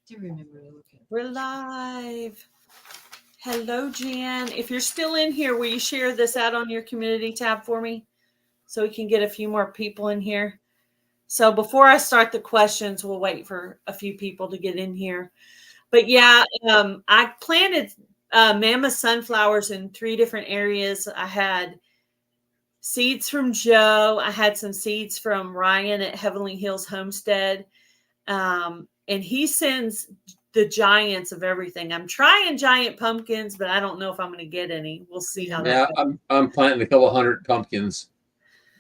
do remember looking. We're live. Hello, Jan. If you're still in here, will you share this out on your community tab for me so we can get a few more people in here? So before I start the questions, we'll wait for a few people to get in here. But yeah, I planted mammoth sunflowers in 3 different areas. I had seeds from Joe. I had some seeds from Ryan at Heavenly Hills Homestead. And he sends the giants of everything. I'm trying giant pumpkins, but I don't know if I'm going to get any. We'll see how that goes. I'm planting a couple hundred pumpkins,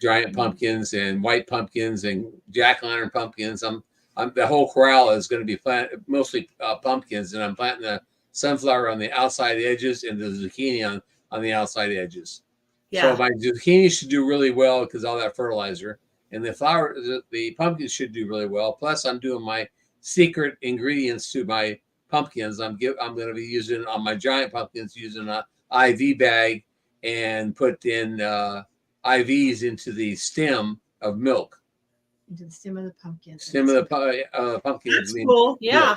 giant Mm-hmm. pumpkins and white pumpkins and jack-o'-lantern pumpkins. The whole corral is going to be planted mostly pumpkins, and I'm planting the sunflower on the outside edges and the zucchini on the outside edges. Yeah. So my zucchini should do really well because all that fertilizer, and the pumpkins should do really well. Plus, I'm doing my secret ingredients to my pumpkins. I'm going to be using on my giant pumpkins using a IV bag and put in IVs into the stem of milk. Into the stem of the pumpkin. Stem of the pumpkin. That's cool. Yeah.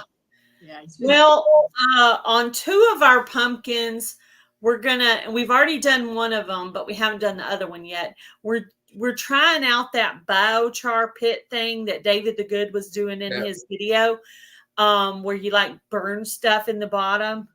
Yeah. Well, on 2 of our pumpkins, we've already done one of them, but we haven't done the other one yet. We're trying out that biochar pit thing that David the Good was doing in his video, where you like burn stuff in the bottom,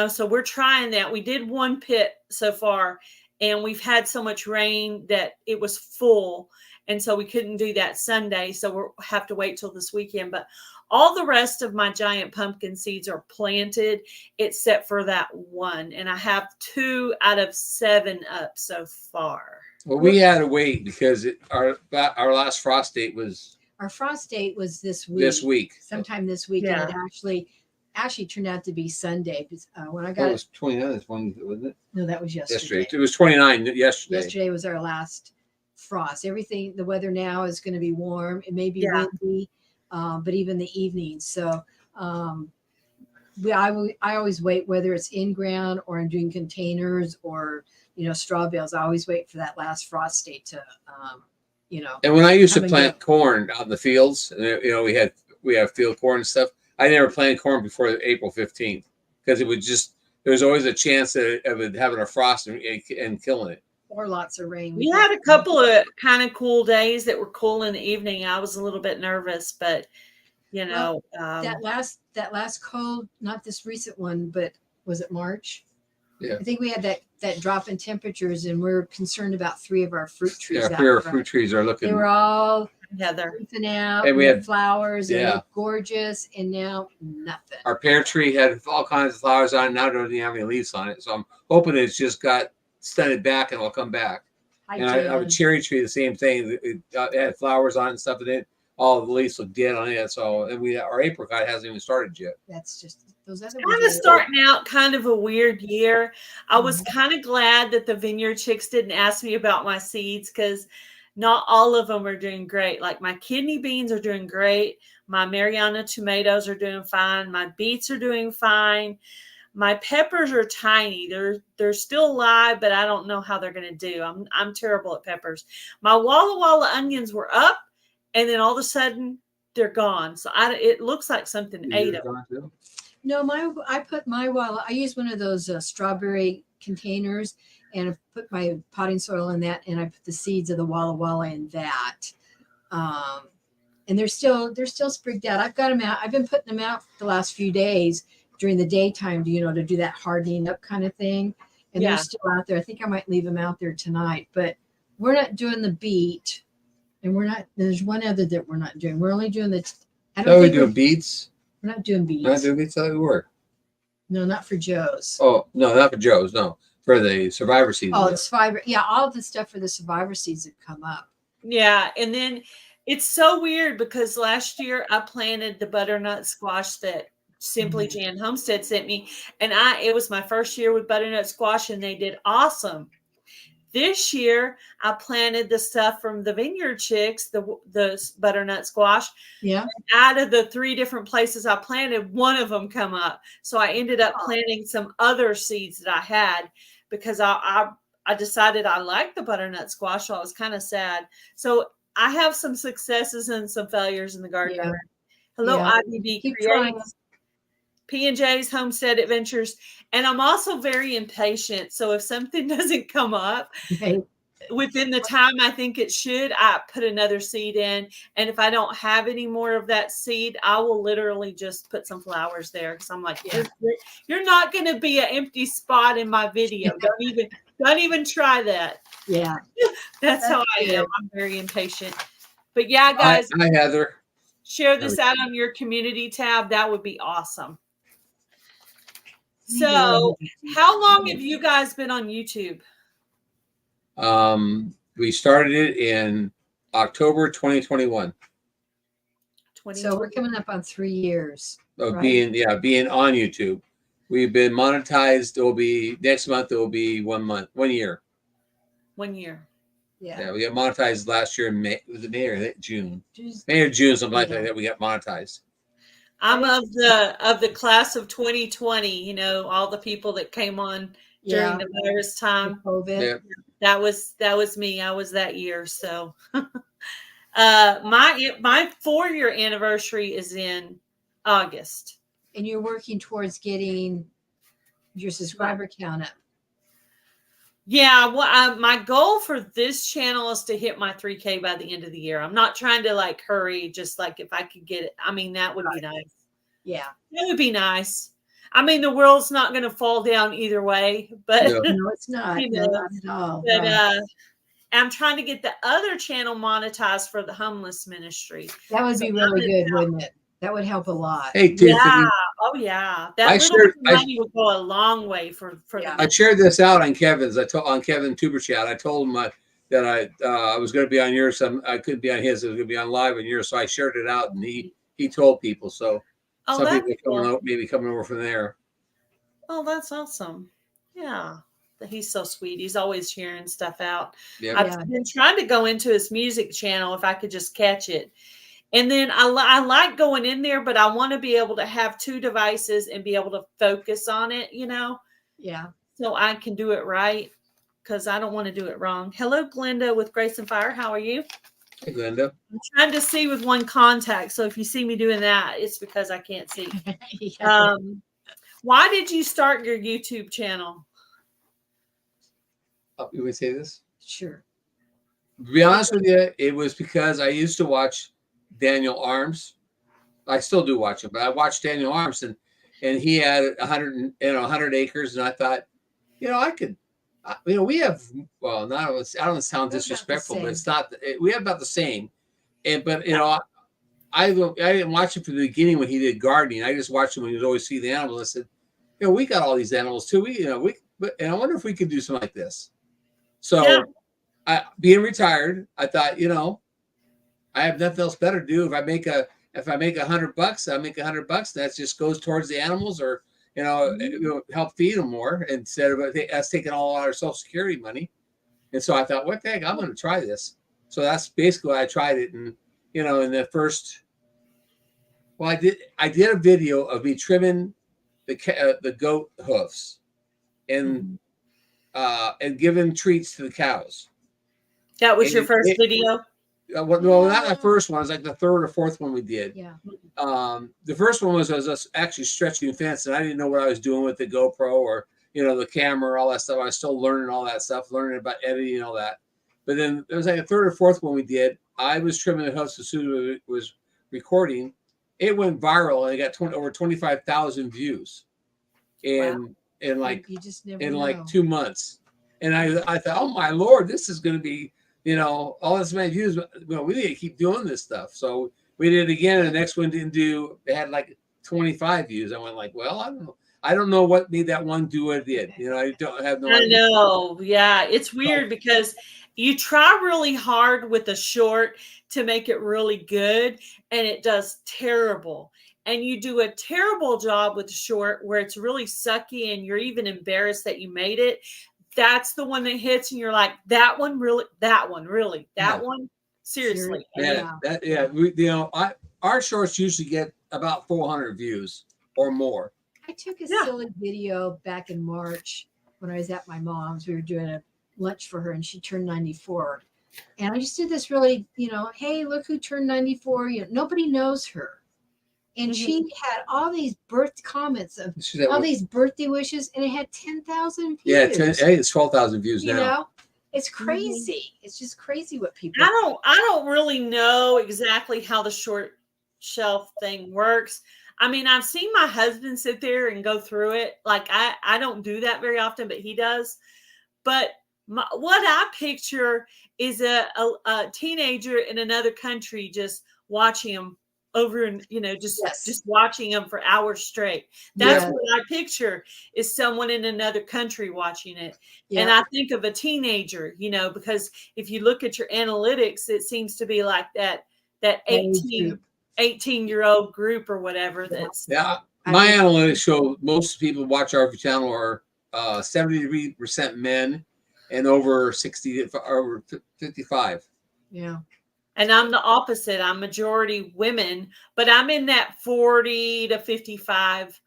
so we're trying that. We did 1 pit so far, and we've had so much rain that it was full. And so we couldn't do that Sunday. So we'll have to wait till this weekend. But all the rest of my giant pumpkin seeds are planted, except for that 1. And I have 2 out of 7 up so far. Well, we had to wait because our last frost date was... Our frost date was this week. Sometime this week. Yeah. And it actually turned out to be Sunday. When I got it was 29th, wasn't it? No, that was yesterday. It was 29 yesterday. Yesterday was our last frost. The weather now is going to be warm. It may be windy, but even the evenings. So I always wait, whether it's in ground or I'm doing containers or straw bales. I always wait for that last frost date to And when I used to plant corn out in the fields, we have field corn and stuff. I never planted corn before April 15th because there was always a chance of it having a frost and killing it. Or lots of rain. We had a couple of kind of cool days that were cool in the evening. I was a little bit nervous, but that last cold, not this recent one, but was it March? Yeah. I think we had that drop in temperatures, and we're concerned about 3 of our fruit trees. Yeah, 3 of our fruit trees are looking. They were all leafing out, and we had flowers, and they looked gorgeous, and now nothing. Our pear tree had all kinds of flowers on it. Now it doesn't even have any leaves on it. So I'm hoping it's just got stunted back and it'll come back. And I have a cherry tree, the same thing. It had flowers on it and stuff, and all the leaves look dead on it. So, and our apricot hasn't even started yet. That's just those other kind of starting out kind of a weird year. I was kind of glad that the Vineyard Chicks didn't ask me about my seeds because not all of them are doing great. Like my kidney beans are doing great. My Mariana tomatoes are doing fine. My beets are doing fine. My peppers are tiny. They're still alive, but I don't know how they're going to do. I'm terrible at peppers. My Walla Walla onions were up, and then all of a sudden they're gone. So it looks like something ate them. No, I put my Walla. I use one of those strawberry containers, and I put my potting soil in that, and I put the seeds of the Walla Walla in that. And they're still sprigged out. I've got them out. I've been putting them out the last few days during the daytime, to do that hardening up kind of thing. And they're still out there. I think I might leave them out there tonight, but we're not doing the beet, and there's one other that we're not doing. We're only doing we're doing beets. We're not doing beets. We're not doing beets. How do we work? No, not for Joe's. Oh, no, not for Joe's. No, for the survivor seeds. Oh, it's fiber. Yeah, all the stuff for the survivor seeds have come up. Yeah, and then it's so weird because last year I planted the butternut squash that Simply Jan Homestead sent me, and it was my first year with butternut squash, and they did awesome. This year I planted the stuff from the Vineyard Chicks, the butternut squash. Yeah. And out of the 3 different places I planted, one of them come up. So I ended up planting some other seeds that I had because I decided I liked the butternut squash. So I was kind of sad. So I have some successes and some failures in the garden. Yeah. Hello, Yeah. IBB Keep Creates. trying. P&J's Homestead Adventures. And I'm also very impatient. So if something doesn't come up Okay. within the time I think it should, I put another seed in. And if I don't have any more of that seed, I will literally just put some flowers there. Because I'm like, Yeah. you're not going to be an empty spot in my video. Don't even try that. Yeah. That's how I am. good. I'm very impatient. But yeah, guys, Hi, Heather. share this out on your community tab. That would be awesome. So, how long have you guys been on YouTube? We started it in October 2021 So we're coming up on 3 years. of right? being on YouTube. We've been monetized. It will be next month. It will be 1 year. 1 year. Yeah. We got monetized last year in May. Was it May or June? May or June, something like that. We got monetized. I'm of the class of 2020. You know, all the people that came on during the virus time. COVID. That was me. I was that year. So, my 4-year anniversary is in August. And you're working towards getting your subscriber count up. Yeah, well, my goal for this channel is to hit my 3K by the end of the year. I'm not trying to like hurry, just like if I could get it. I mean, that would be nice. Yeah. That would be nice. I mean, the world's not going to fall down either way, but no, it's not. You know, no, not at all. but I'm trying to get the other channel monetized for the homeless ministry. That would be really good, wouldn't it? That would help a lot. Hey, Tiffany. Yeah. Oh, yeah. That money would go a long way for I shared this out on Kevin's. On Kevin Tuber chat. I told him that I was going to be on yours. I couldn't be on his. I was going to be on live on yours. So I shared it out, and he told people. So some people maybe coming over from there. Oh, that's awesome. Yeah. He's so sweet. He's always sharing stuff out. Yep. I've been trying to go into his music channel if I could just catch it. And then I like going in there, but I want to be able to have 2 devices and be able to focus on it, you know? Yeah. So I can do it right because I don't want to do it wrong. Hello, Glenda with Grace and Fire. How are you? Hey, Glenda. I'm trying to see with one contact. So if you see me doing that, it's because I can't see. Why did you start your YouTube channel? You would say this? Sure. To be honest with you, it was because I used to watch Daniel Arms. I still do watch him, but I watched Daniel Arms, and he had 100 acres, and I thought, I could, we have, well, I don't sound disrespectful, but it's not. We have about the same, but I didn't watch him from the beginning when he did gardening. I just watched him when he would always see the animals. I said, we got all these animals too. And I wonder if we could do something like this. So, being retired, I thought, I have nothing else better to do. If I make $100, I make $100. That just goes towards the animals, or help feed them more instead of us taking all our Social Security money. And so I thought, what the heck, I'm going to try this. So that's basically why I tried it. And in the first, I did a video of me trimming the goat hoofs and giving treats to the cows. That was your first video? Well, not the first one. It was like the 3rd or 4th one we did. Yeah. The first one was us actually stretching the fence, and I didn't know what I was doing with the GoPro or the camera, all that stuff. I was still learning all that stuff, learning about editing and all that. But then it was like the 3rd or 4th one we did. I was trimming the hoofs as soon as it was recording. It went viral, and it got over 25,000 views in like 2 months. And I thought, oh my Lord, this is going to be all this many views. We need to keep doing this stuff. So we did it again. And the next one they had like 25 views. I went like, well, I don't know. I don't know what made that one do what it did. I don't have no idea. I know. Yeah. It's weird because you try really hard with a short to make it really good, and it does terrible. And you do a terrible job with the short where it's really sucky and you're even embarrassed that you made it. That's the one that hits, and you're like, that one, seriously. Our shorts usually get about 400 views or more. I took a silly video back in March when I was at my mom's. We were doing a lunch for her, and she turned 94. And I just did this really, hey, look who turned 94. Nobody knows her. And Mhm. she had all these birth comments of She's at all work. these birthday wishes, and it had 10,000 views. Yeah, hey, it's 12,000 views You now. know, it's crazy. It's just crazy what people. I don't really know exactly how the short shelf thing works. I mean, I've seen my husband sit there and go through it. Like I don't do that very often, but he does. But what I picture is a teenager in another country just watching him over and Yes. just watching him for hours straight. That's Yeah. what I picture is someone in another country watching it. And Yeah. I think of a teenager, because if you look at your analytics, it seems to be like that Age 18 group. 18-year-old group or whatever that's Yeah, I my think- analytics show most people watch our channel are 73% men and over 60 over 55. Yeah. And I'm the opposite. I'm majority women, but I'm in that 40 to 55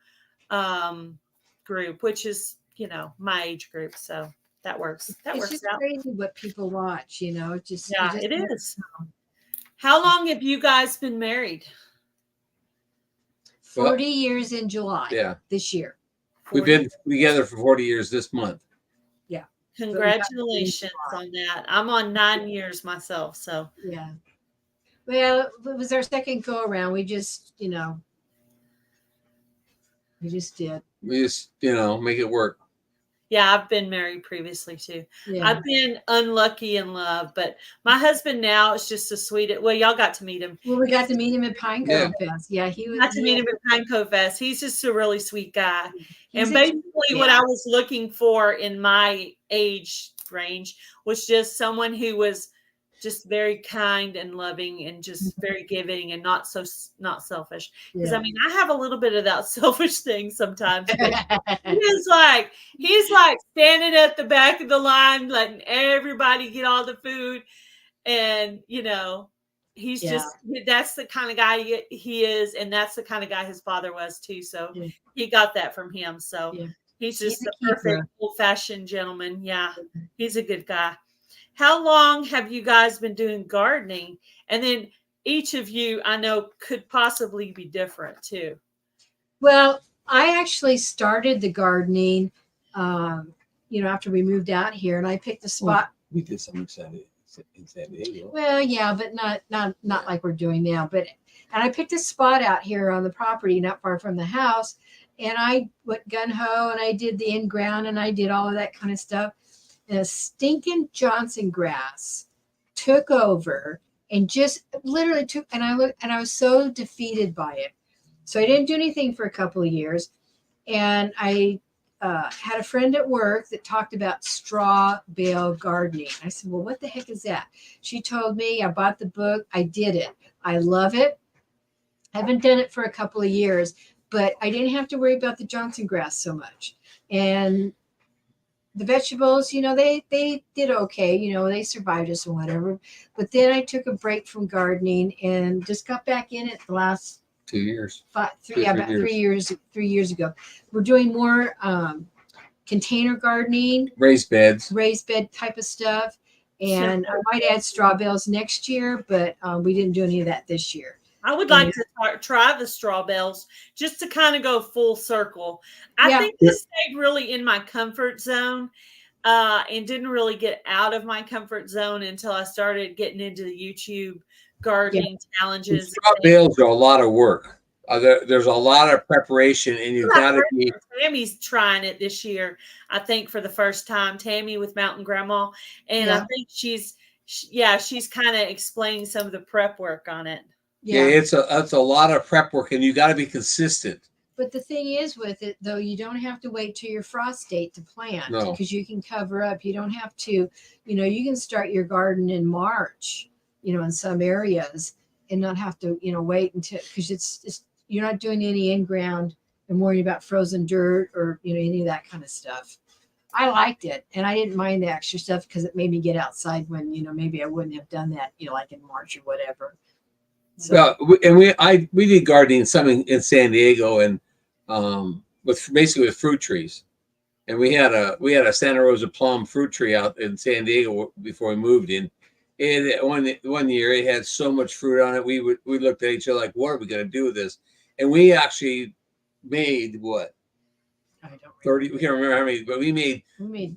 group, which is, my age group. So that works. That It's works just out. crazy what people watch. It just you Yeah, just it never is. know. How long have you guys been married? 40 years in July. Yeah, This year. we've 40. been together for 40 years this month. Yeah. Congratulations on that. I'm on 9 years myself. So Yeah. Well, it was our second go around. We just, we just did. We just, make it work. yeah, I've been married previously too. Yeah. I've been unlucky in love, but my husband now is just a sweet. Well, y'all got to meet him. Well, we got to meet him at Pine Yeah. Cove Fest. Yeah, he was. Got to meet him at Pine Cove Fest. He's just a really sweet guy. He's And a basically, kid, what yeah. I was looking for in my age range was just someone who was just very kind and loving and just very giving and not selfish. Because Yeah. I mean, I have a little bit of that selfish thing sometimes. But he's like standing at the back of the line, letting everybody get all the food, and he's Yeah. just that's the kind of guy he is, and that's the kind of guy his father was too. So Yeah. he got that from him. So Yeah. he's He's just a the keeper. perfect old-fashioned gentleman. Yeah, he's a good guy. How long have you guys been doing gardening? And then each of you, I know, could possibly be different too. Well, I actually started the gardening, after we moved out here, and I picked a spot. We did some in San Diego. Well, yeah, but not like we're doing now. And I picked a spot out here on the property, not far from the house, and I went gun ho, and I did the in ground, and I did all of that kind of stuff. And a stinking Johnson grass took over and just literally took. And I looked, and I was so defeated by it. So I didn't do anything for a couple of years, and I had a friend at work that talked about straw bale gardening. I said, well, what the heck is that? She told me. I bought the book. I did it. I love it. I haven't done it for a couple of years, but I didn't have to worry about the Johnson grass so much. And the vegetables, they did okay. They survived us and whatever. But then I took a break from gardening and just got back in it the last 2 years. about 3 years ago. We're doing more container gardening, Raised beds. raised bed type of stuff, and I might add straw bales next year, but we didn't do any of that this year. I would like to try the straw bales just to kind of go full circle. I think this stayed really in my comfort zone and didn't really get out of my comfort zone until I started getting into the YouTube gardening challenges. Straw bales are a lot of work. There's a lot of preparation, and you've got to be. Tammy's trying it this year, I think, for the first time. Tammy with Mountain Grandma, and I think she's kind of explaining some of the prep work on it. Yeah, it's a lot of prep work, and you got to be consistent. But the thing is with it, though, you don't have to wait till your frost date to plant because you can cover up. You don't have to, you can start your garden in March, in some areas and not have to, wait until, because it's you're not doing any in-ground and worrying about frozen dirt or, any of that kind of stuff. I liked it, and I didn't mind the extra stuff because it made me get outside when, maybe I wouldn't have done that, like in March or whatever. So, we did gardening some in San Diego and with fruit trees, and we had a Santa Rosa plum fruit tree out in San Diego before we moved in. And one year it had so much fruit on it, we looked at each other like, what are we going to do with this? And we actually made what, I don't 30, we can't remember how many, but we made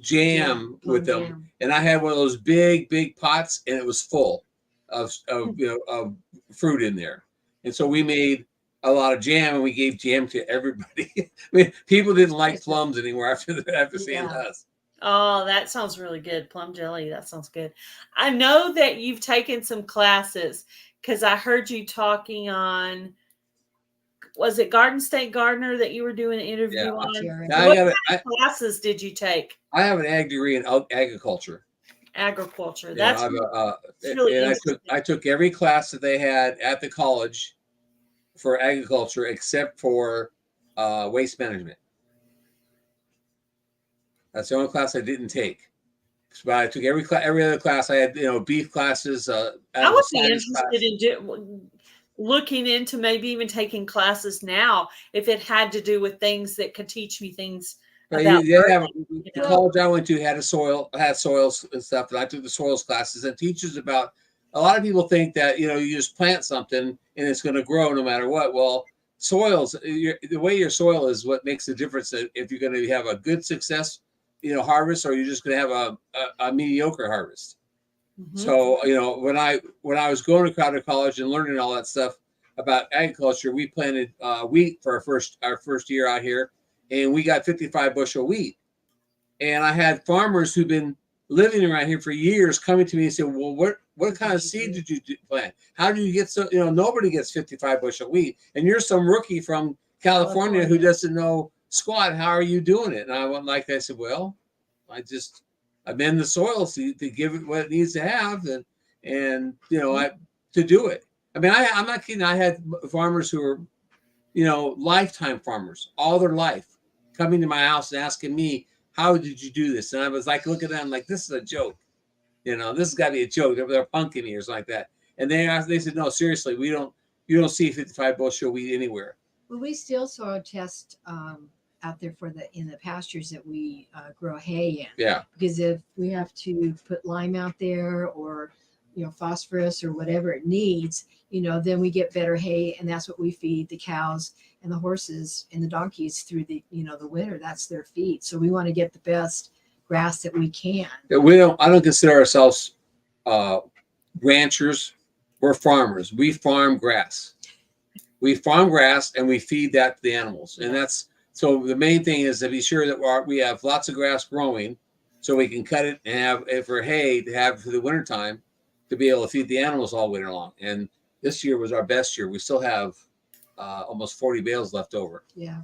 jam plum with them. jam. And I had one of those big pots, and it was full of of fruit in there. And so we made a lot of jam, and we gave jam to everybody. I mean, people didn't like plums anymore after seeing us. Oh, that sounds really good. Plum jelly. That sounds good. I know that you've taken some classes because I heard you talking on, was it Garden State Gardener that you were doing an interview on? Now What kind of classes did you take? I have an ag degree in agriculture. Agriculture. Yeah, That's really and interesting. I took every class that they had at the college for agriculture except for waste management. That's the only class I didn't take. But I took every other class. I had beef classes. I would be interested in looking into maybe even taking classes now if it had to do with things that could teach me things about the college I went to had soils and stuff, and I took the soils classes and teaches about. A lot of people think that you just plant something and it's going to grow no matter what. Well, soils, the way your soil is what makes the difference if you're going to have a good success, harvest, or you're just going to have a mediocre harvest. Mm-hmm. So when I was going to Crowder College and learning all that stuff about agriculture, we planted wheat for our first year out here, and we got 55 bushel wheat. And I had farmers who've been living around here for years coming to me and said, "Well, what kind of seed did you plant? How do you get so nobody gets 55 bushel wheat, and you're some rookie from California who doesn't know squat. How are you doing it?" And I said, "Well, I'm in the soil to give it what it needs to have, and to do it." I mean, I'm not kidding. I had farmers who were, lifetime farmers all their life coming to my house and asking me, "How did you do this?" And I was like, looking at them like, "This is a joke. This has got to be a joke. They're punking me or something like that." And they said, "No, seriously, you don't see 55 bushel wheat anywhere." Well, we still soil test out there in the pastures that we grow hay in. Yeah. Because if we have to put lime out there or phosphorus or whatever it needs, then we get better hay, and that's what we feed the cows and the horses and the donkeys through the the winter. That's their feed. So we want to get the best grass that we can. Yeah, I don't consider ourselves ranchers. We're farmers. We farm grass. We farm grass and we feed that to the animals. And so the main thing is to be sure that we have lots of grass growing so we can cut it and have it for hay to have for the wintertime to be able to feed the animals all winter long. And this year was our best year. We still have almost 40 bales left over. Yeah.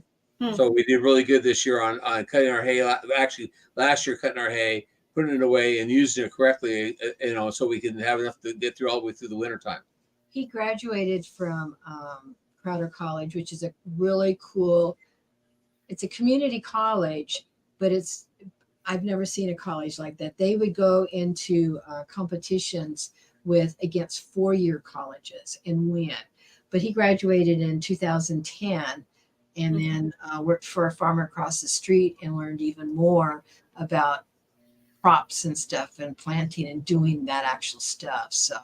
So we did really good this year on cutting our hay. Actually, last year cutting our hay, putting it away, and using it correctly, so we can have enough to get through all the way through the wintertime. He graduated from Crowder College, which is a really cool. It's a community college, but I've never seen a college like that. They would go into competitions against 4-year colleges and win. But he graduated in 2010 and then worked for a farmer across the street and learned even more about crops and stuff and planting and doing that actual stuff. So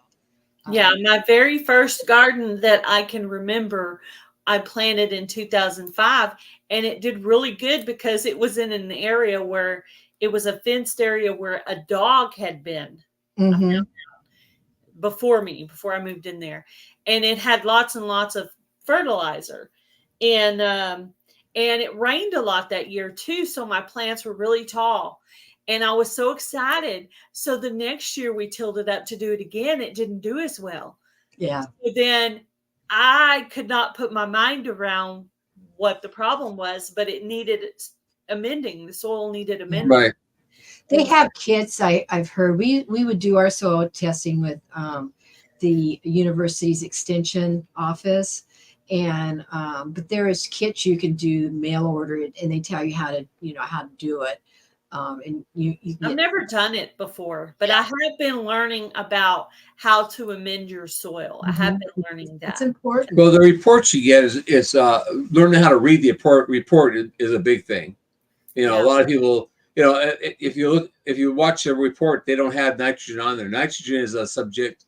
yeah, my very first garden that I can remember, I planted in 2005, and it did really good because it was in an area where it was a fenced area where a dog had been before I moved in there, and it had lots and lots of fertilizer, and it rained a lot that year too, so my plants were really tall. And I was so excited. So the next year we tilled it up to do it again. It didn't do as well. Yeah. So then I could not put my mind around what the problem was, but it needed amending. The soil needed amending. Right. They have kits. I've heard we would do our soil testing with the university's extension office, and but there is kits you can do mail order it, and they tell you how to do it. And I've never done it before, but I have been learning about how to amend your soil. I have been learning that. It's important. Well, the reports you get is learning how to read the report is a big thing. A lot of people, if you watch a report, they don't have nitrogen on there. Nitrogen is a subject.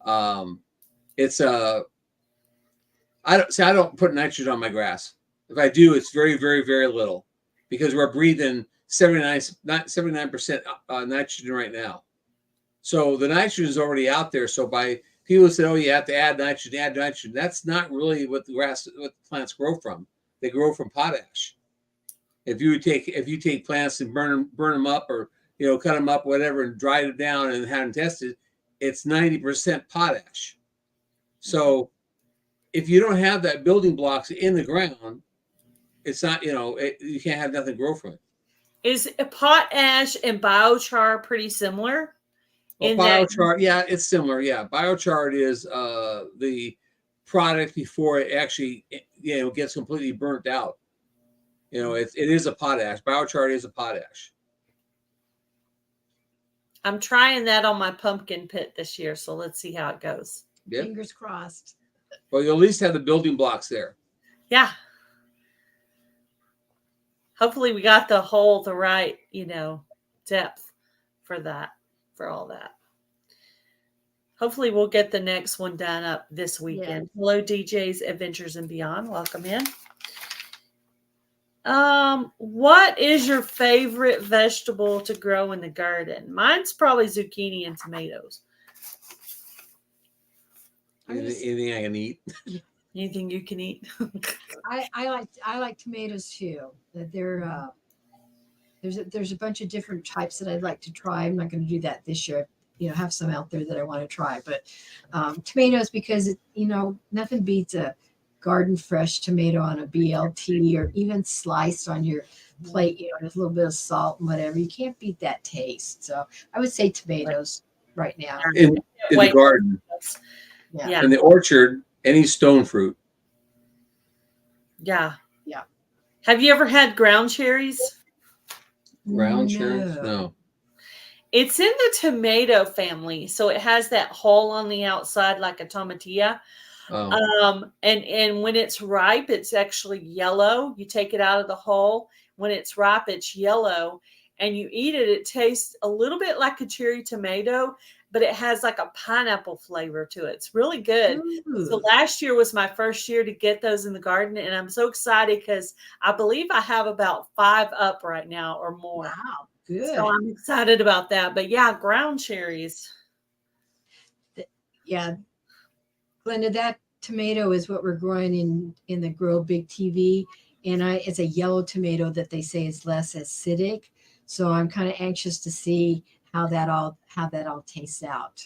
It's a I don't put nitrogen on my grass. If I do, it's very, very, very little, because we're breathing 79% nitrogen right now. So the nitrogen is already out there. So by people say, oh, you have to add nitrogen. That's not really what the plants grow from. They grow from potash. If you take plants and burn them up, or cut them up, whatever, and dry it down and have them tested, it's 90% potash. So if you don't have that building blocks in the ground, it's not, you can't have nothing grow from it. Is potash and biochar pretty similar? Well, biochar, yeah, it's similar. Yeah, biochar is the product before it actually gets completely burnt out. It is a potash. Biochar is a potash. I'm trying that on my pumpkin pit this year, so let's see how it goes. Yep. Fingers crossed. Well, you'll at least have the building blocks there. Yeah. Hopefully we got the right, depth for all that. Hopefully we'll get the next one done up this weekend. Yeah. Hello, DJ's Adventures and Beyond. Welcome in. What is your favorite vegetable to grow in the garden? Mine's probably zucchini and tomatoes. Anything I can eat. Anything you can eat. I like tomatoes too. That there's a bunch of different types that I'd like to try. I'm not going to do that this year. Have some out there that I want to try, but tomatoes, because nothing beats a garden fresh tomato on a BLT, or even sliced on your plate, with a little bit of salt and whatever. You can't beat that taste. So I would say tomatoes right now. In the garden. Yeah. In the orchard, any stone fruit. Yeah. Yeah. Have you ever had ground cherries? Ground cherries? No. It's in the tomato family. So it has that hole on the outside like a tomatilla. Oh. And when it's ripe, it's actually yellow. You take it out of the hull. When it's ripe, it's yellow. And you eat it, it tastes a little bit like a cherry tomato, but it has like a pineapple flavor to it. It's really good. Ooh. So last year was my first year to get those in the garden. And I'm so excited because I believe I have about 5 up right now or more. Wow, good. So I'm excited about that. But yeah, ground cherries. Yeah. Glenda, that tomato is what we're growing in the Grow Big TV. And it's a yellow tomato that they say is less acidic. So I'm kind of anxious to see how that all tastes out.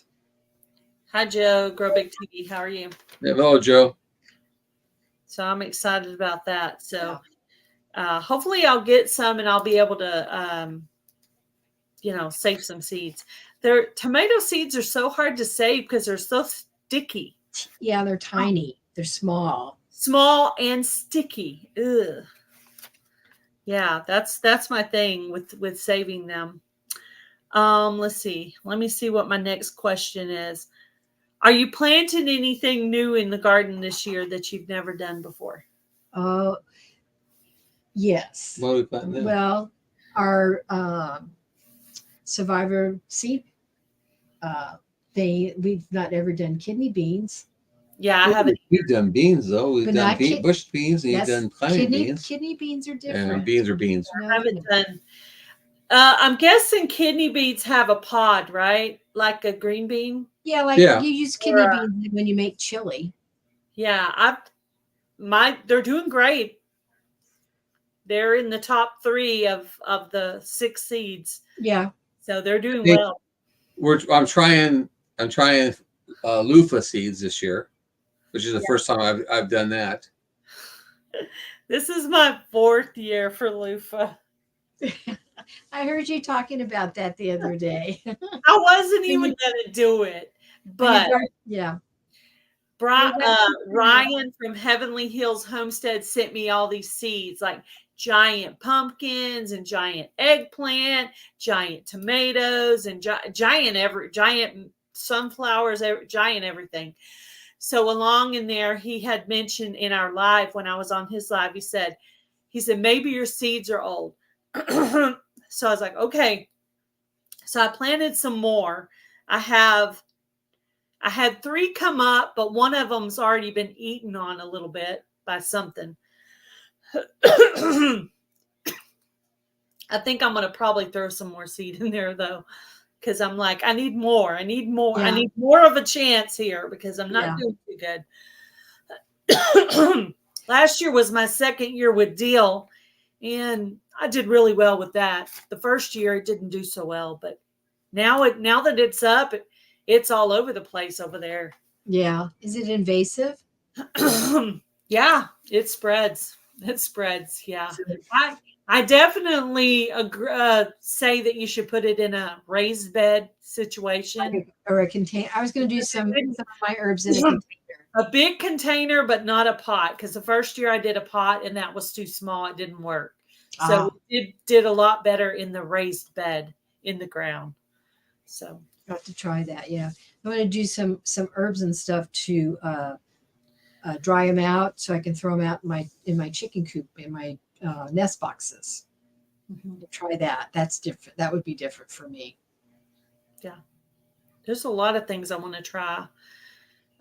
Hi, Joe. Grow Big TV. How are you? Yeah, hello, Joe. So I'm excited about that. So hopefully I'll get some and I'll be able to, save some seeds. Tomato seeds are so hard to save because they're so sticky. Yeah, they're tiny. They're small. Small and sticky. Ugh. Yeah, that's my thing with saving them. Let's see. Let me see what my next question is. Are you planting anything new in the garden this year that you've never done before? Oh, yes. What are we planting now? Well, our Survivor seed, we've not ever done kidney beans. Yeah, I haven't. We've done beans though. We've done bush beans, and you've done planting beans. Kidney beans are different. And beans are beans. I haven't done. I'm guessing kidney beans have a pod, right? Like a green bean. Yeah, you use kidney beans when you make chili. Yeah, they're doing great. They're in the top 3 of the 6 seeds. Yeah. So they're doing well. I'm trying loofah seeds this year, which is the first time I've done that. This is my 4th year for loofah. I heard you talking about that the other day. I wasn't even going to do it, but Ryan from Heavenly Hills Homestead sent me all these seeds, like giant pumpkins and giant eggplant, giant tomatoes, and giant sunflowers, giant everything. So along in there, he had mentioned in our live, when I was on his live, he said, maybe your seeds are old. So I was like, okay. So I planted some more. I have I had 3 come up, but one of them's already been eaten on a little bit by something. I think I'm going to probably throw some more seed in there though, because I'm like, I need more. I need more. Yeah. I need more of a chance here because I'm not doing too good. Last year was my second year with Deal, and I did really well with that. The first year it didn't do so well, but now that it's up, it's all over the place over there. Yeah. Is it invasive? Yeah, it spreads. It spreads. Yeah. I definitely say that you should put it in a raised bed situation. Or a container. I was going to do some of my herbs in a container. A big container, but not a pot. Because the first year I did a pot and that was too small. It didn't work. So it did a lot better in the raised bed in the ground. So I'll have to try that. Yeah. I'm going to do some herbs and stuff to dry them out so I can throw them out in my chicken coop, in my nest boxes. Try that. That's different. That would be different for me. Yeah. There's a lot of things I want to try.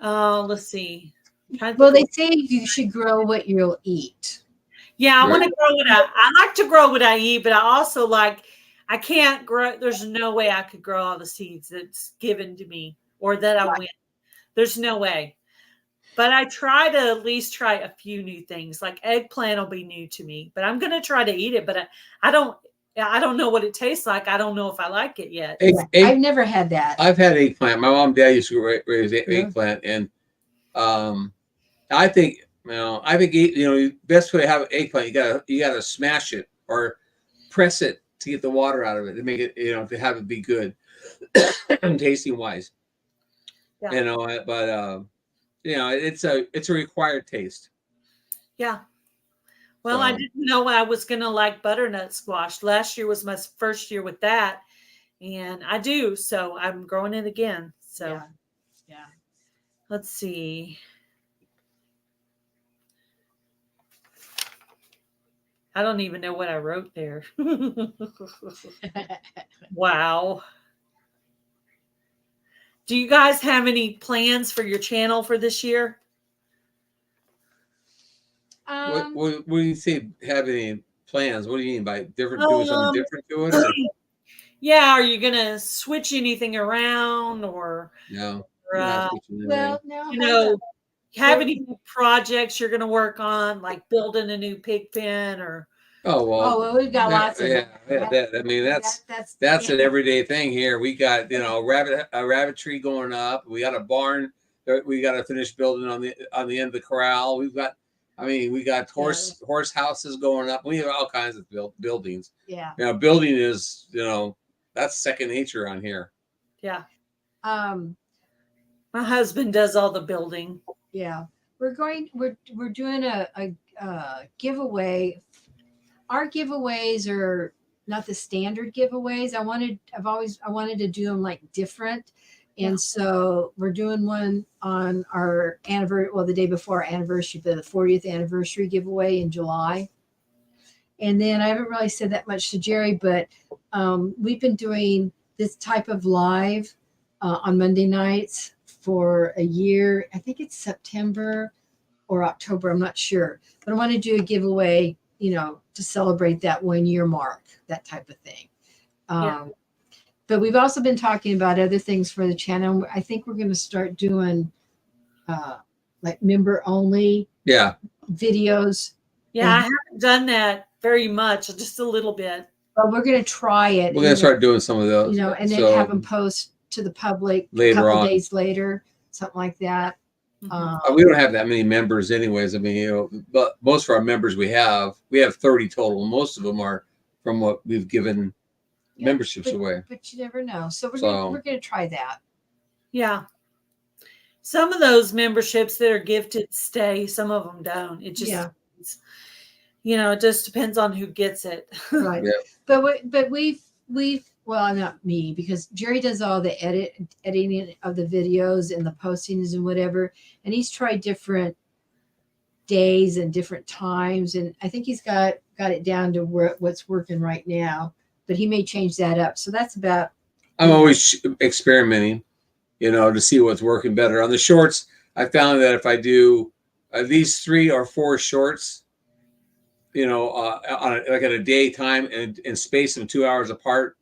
Let's see. Well, they say you should grow what you'll eat. Yeah, I want to grow what I like to grow what I eat, but I also I can't grow. There's no way I could grow all the seeds that's given to me or that I win. There's no way. But I try to at least try a few new things. Like eggplant will be new to me, but I'm going to try to eat it. But I don't know what it tastes like. I don't know if I like it yet. I've never had that. I've had eggplant. My mom and dad used to raise eggplant, and I think best way to have eggplant, you gotta smash it or press it to get the water out of it to make it, to have it be good, tasting wise. Yeah. But it's a required taste. Yeah. Well, I didn't know I was gonna like butternut squash. Last year was my first year with that, and I do. So I'm growing it again. So yeah. Let's see. I don't even know what I wrote there. Wow. Do you guys have any plans for your channel for this year? What do you say? Have any plans? What do you mean by different? Doing something different to it? Or? Yeah. Are you gonna switch anything around or? No. Well, no. Have any projects you're gonna work on, like building a new pig pen or? Well, we've got lots of that. I mean, that's an everyday thing here. We got a rabbit tree going up. We got a barn that we got to finish building on the end of the corral. We got horse houses going up. We have all kinds of buildings. Yeah. Building is that's second nature on here. Yeah. My husband does all the building. Yeah. We're doing a giveaway. Our giveaways are not the standard giveaways. I wanted to do them like different. And so we're doing one on our anniversary, the day before our anniversary, the 40th anniversary giveaway in July. And then I haven't really said that much to Jerry, but we've been doing this type of live on Monday nights for a year. I think it's September or October. I'm not sure. But I want to do a giveaway, to celebrate that 1 year mark, that type of thing. But we've also been talking about other things for the channel. I think we're going to start doing like member only videos. Yeah, I haven't done that very much, just a little bit. But we're going to try it. We're going to start doing some of those. And then have them post to the public a couple days later, something like that. We don't have that many members anyways. I mean, but most of our members we have 30 total. Most of them are from what we've given memberships away. But you never know. So we're going to try that. Yeah. Some of those memberships that are gifted stay. Some of them don't. It just, it just depends on who gets it. Right. But we've well, not me, because Jerry does all the editing of the videos and the postings and whatever. And he's tried different days and different times. And I think he's got it down to what's working right now. But he may change that up. So that's about. I'm always experimenting. to see what's working better. On the shorts, I found that if I do at least 3 or 4 shorts, like at a day time and space them 2 hours apart,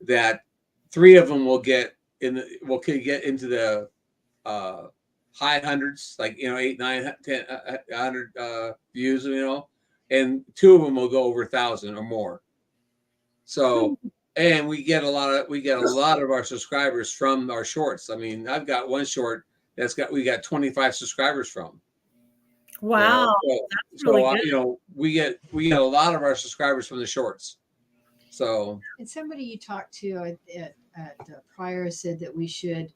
that 3 of them will get into the high hundreds, like 8, 9, 10, 100 views, and 2 of them will go over 1,000 or more. So, and we get a lot of our subscribers from our shorts. I mean, I've got one short we got 25 subscribers from. Wow, that's really good. We get a lot of our subscribers from the shorts. So, and somebody you talked to at prior said that we should,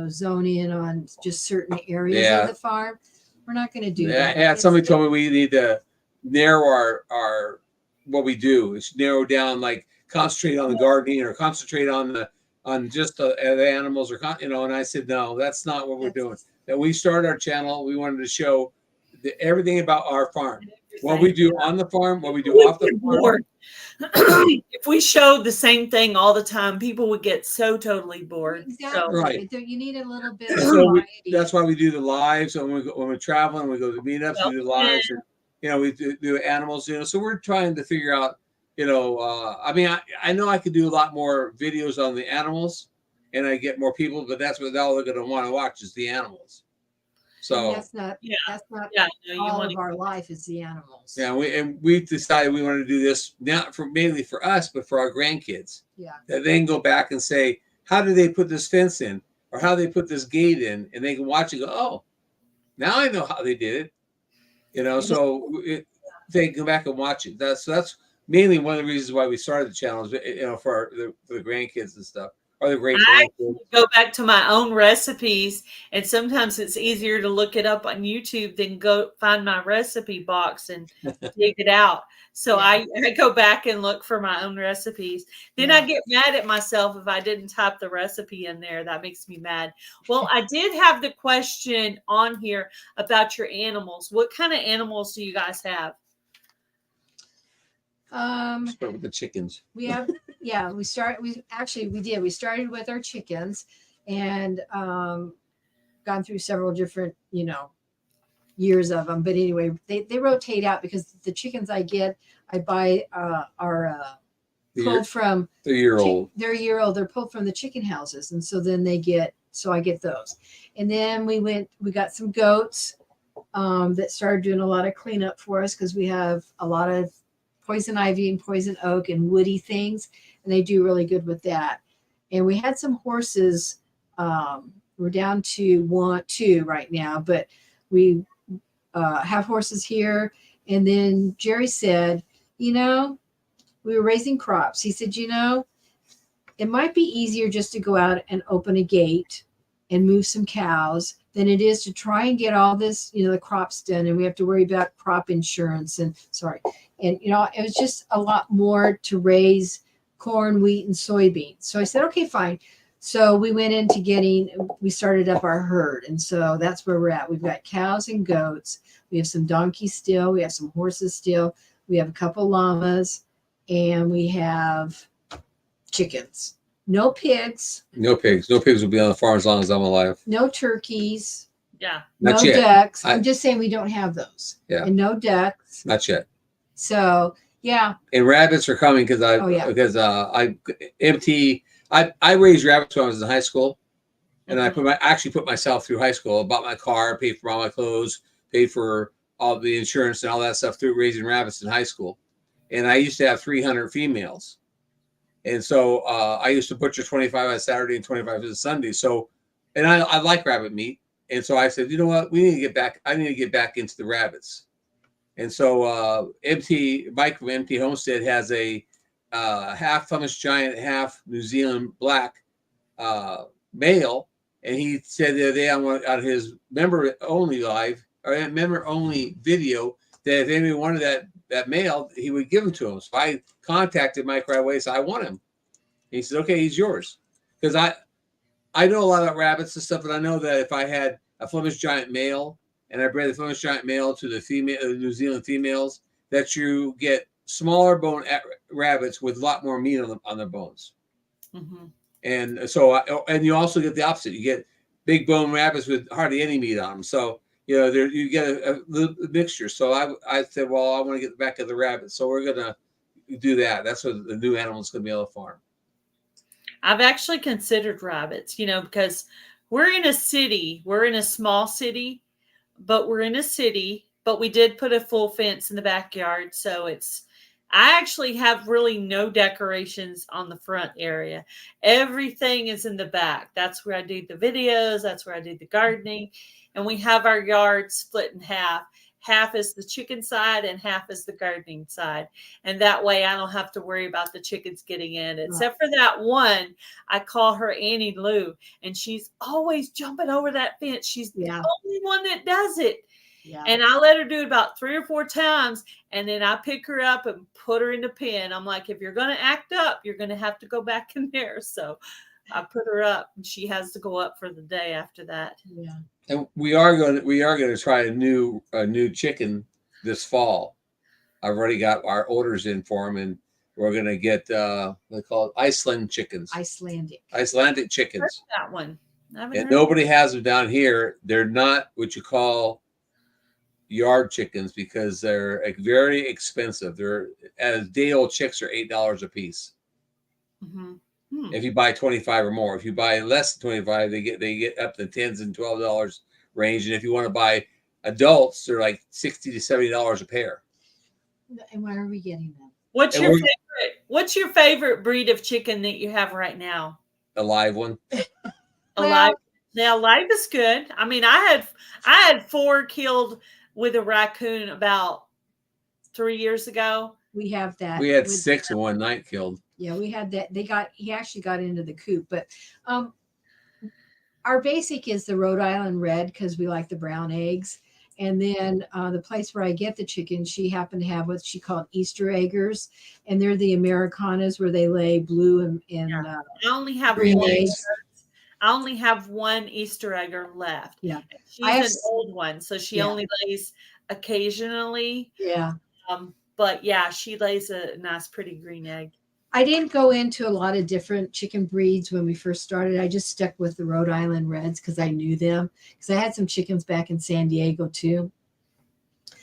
zone in on just certain areas of the farm. We're not going to do that. Yeah, somebody told me we need to narrow our what we do. It's narrow down, like concentrate on the gardening or concentrate on just the animals, or and I said no, that's not what we're doing. That we started our channel, we wanted to show everything about our farm, what we do on the farm, what we do off the farm. If we showed the same thing all the time, people would get so totally bored. Exactly. So. Right. You need a little bit of variety. That's why we do the lives. So when we're traveling, we go to meetups, we do lives, and we do animals. So we're trying to figure out. I mean, I know I could do a lot more videos on the animals, and I get more people, but that's what all they're going to want to watch is the animals. So and that's not all of our life is the animals. Yeah, we decided we wanted to do this not mainly for us, but for our grandkids. Yeah, that they can go back and say, how did they put this fence in, or how they put this gate in, and they can watch and go, oh, now I know how they did it. So they can go back and watch it. That's mainly one of the reasons why we started the channel, for the grandkids and stuff. I go back to my own recipes, and sometimes it's easier to look it up on YouTube than go find my recipe box and dig it out. So I go back and look for my own recipes. Then I get mad at myself if I didn't type the recipe in there. That makes me mad. Well, I did have the question on here about your animals. What kind of animals do you guys have? Start with the chickens. We have, we started with our chickens, and gone through several different, years of them. But anyway, they rotate out because the chickens I buy are pulled from. They're a year old. They're a year old. They're pulled from the chicken houses, and so then I get those. And then we got some goats that started doing a lot of cleanup for us because we have a lot of poison ivy and poison oak and woody things, and they do really good with that. And we had some horses. We're down to 2 right now, but we have horses here. And then Jerry said, we were raising crops. He said, it might be easier just to go out and open a gate and move some cows than it is to try and get all this, the crops done. And we have to worry about crop insurance and it was just a lot more to raise corn, wheat, and soybeans. So I said, okay, fine. So we went into we started up our herd. And so that's where we're at. We've got cows and goats. We have some donkeys still. We have some horses still. We have a couple llamas, and we have chickens. No pigs. No pigs. No pigs will be on the farm as long as I'm alive. No turkeys. Yeah. No ducks. I'm just saying we don't have those. Yeah. And no ducks. Not yet. So yeah. And rabbits are coming because I raised rabbits when I was in high school, and I put myself through high school. I bought my car, paid for all my clothes, paid for all the insurance and all that stuff through raising rabbits in high school. And I used to have 300 females. And so I used to butcher 25 on Saturday and 25 on Sunday. So, and I like rabbit meat. And so I said, you know what? I need to get back into the rabbits. And so Mike from MT Homestead has a half Flemish Giant, half New Zealand black male. And he said the other day on his member only video that if anyone wanted that male, he would give him to him. So I contacted Mike right away. So I want him. And he said, okay, he's yours. Because I know a lot about rabbits and stuff, and I know that if I had a Flemish Giant male and I bred the Flemish Giant male to the New Zealand females, that you get smaller bone rabbits with a lot more meat on their bones. Mm-hmm. And so, and you also get the opposite. You get big bone rabbits with hardly any meat on them. So, you know, there you get a little mixture. So I said, well, I want to get back at the rabbits. So we're going to do that. That's what the new animal is going to be able to farm. I've actually considered rabbits, you know, because we're in a city. We're in a small city, but we're in a city. But we did put a full fence in the backyard. So I actually have really no decorations on the front area. Everything is in the back. That's where I do the videos. That's where I do the gardening. And we have our yard split in half. Half is the chicken side and half is the gardening side. And that way I don't have to worry about the chickens getting in. Except for that one, I call her Annie Lou. And she's always jumping over that fence. She's the only one that does it. Yeah. And I let her do it about 3 or 4 times. And then I pick her up and put her in the pen. I'm like, if you're going to act up, you're going to have to go back in there. So I put her up and she has to go up for the day after that. Yeah. And we are going to try a new chicken this fall. I've already got our orders in for them, and we're going to get they call it Iceland chickens. Icelandic chickens. That one. And nobody has them down here. They're not what you call yard chickens because they're very expensive. They're as day-old chicks are $8 a piece. Mm-hmm. If you buy 25 or more. If you buy less than 25, they get up to $10 and $12 range. And if you want to buy adults, they're like $60 to $70 a pair. And where are we getting them? What's your favorite breed of chicken that you have right now? A live one. Alive. Now live is good. I mean, I had 4 killed with a raccoon about 3 years ago. We have that. We had 6 in one night killed. Yeah, we had that. He actually got into the coop, but our basic is the Rhode Island Red because we like the brown eggs. And then the place where I get the chicken, she happened to have what she called Easter eggers, and they're the Americanas where they lay blue and I only have green eggs. I only have one Easter egger left. Yeah, she's an old one, so she only lays occasionally. Yeah. But yeah, she lays a nice, pretty green egg. I didn't go into a lot of different chicken breeds when we first started. I just stuck with the Rhode Island Reds because I knew them. Because I had some chickens back in San Diego too.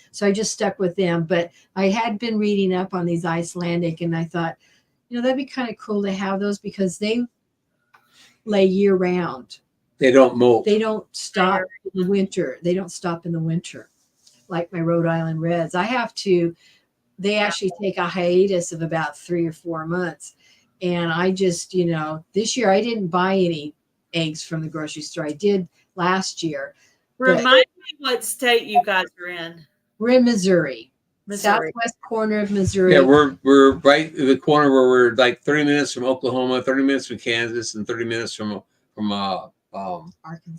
So I just stuck with them. But I had been reading up on these Icelandic, and I thought, you know, that'd be kind of cool to have those because they lay year round. They don't molt. They don't stop in the winter. They don't stop in the winter like my Rhode Island Reds. They actually take a hiatus of about 3 or 4 months. And I just, you know, this year I didn't buy any eggs from the grocery store. I did last year. Remind me what state you guys are in. We're in Missouri. Southwest corner of Missouri. Yeah, we're right in the corner where we're like 30 minutes from Oklahoma, 30 minutes from Kansas, and 30 minutes from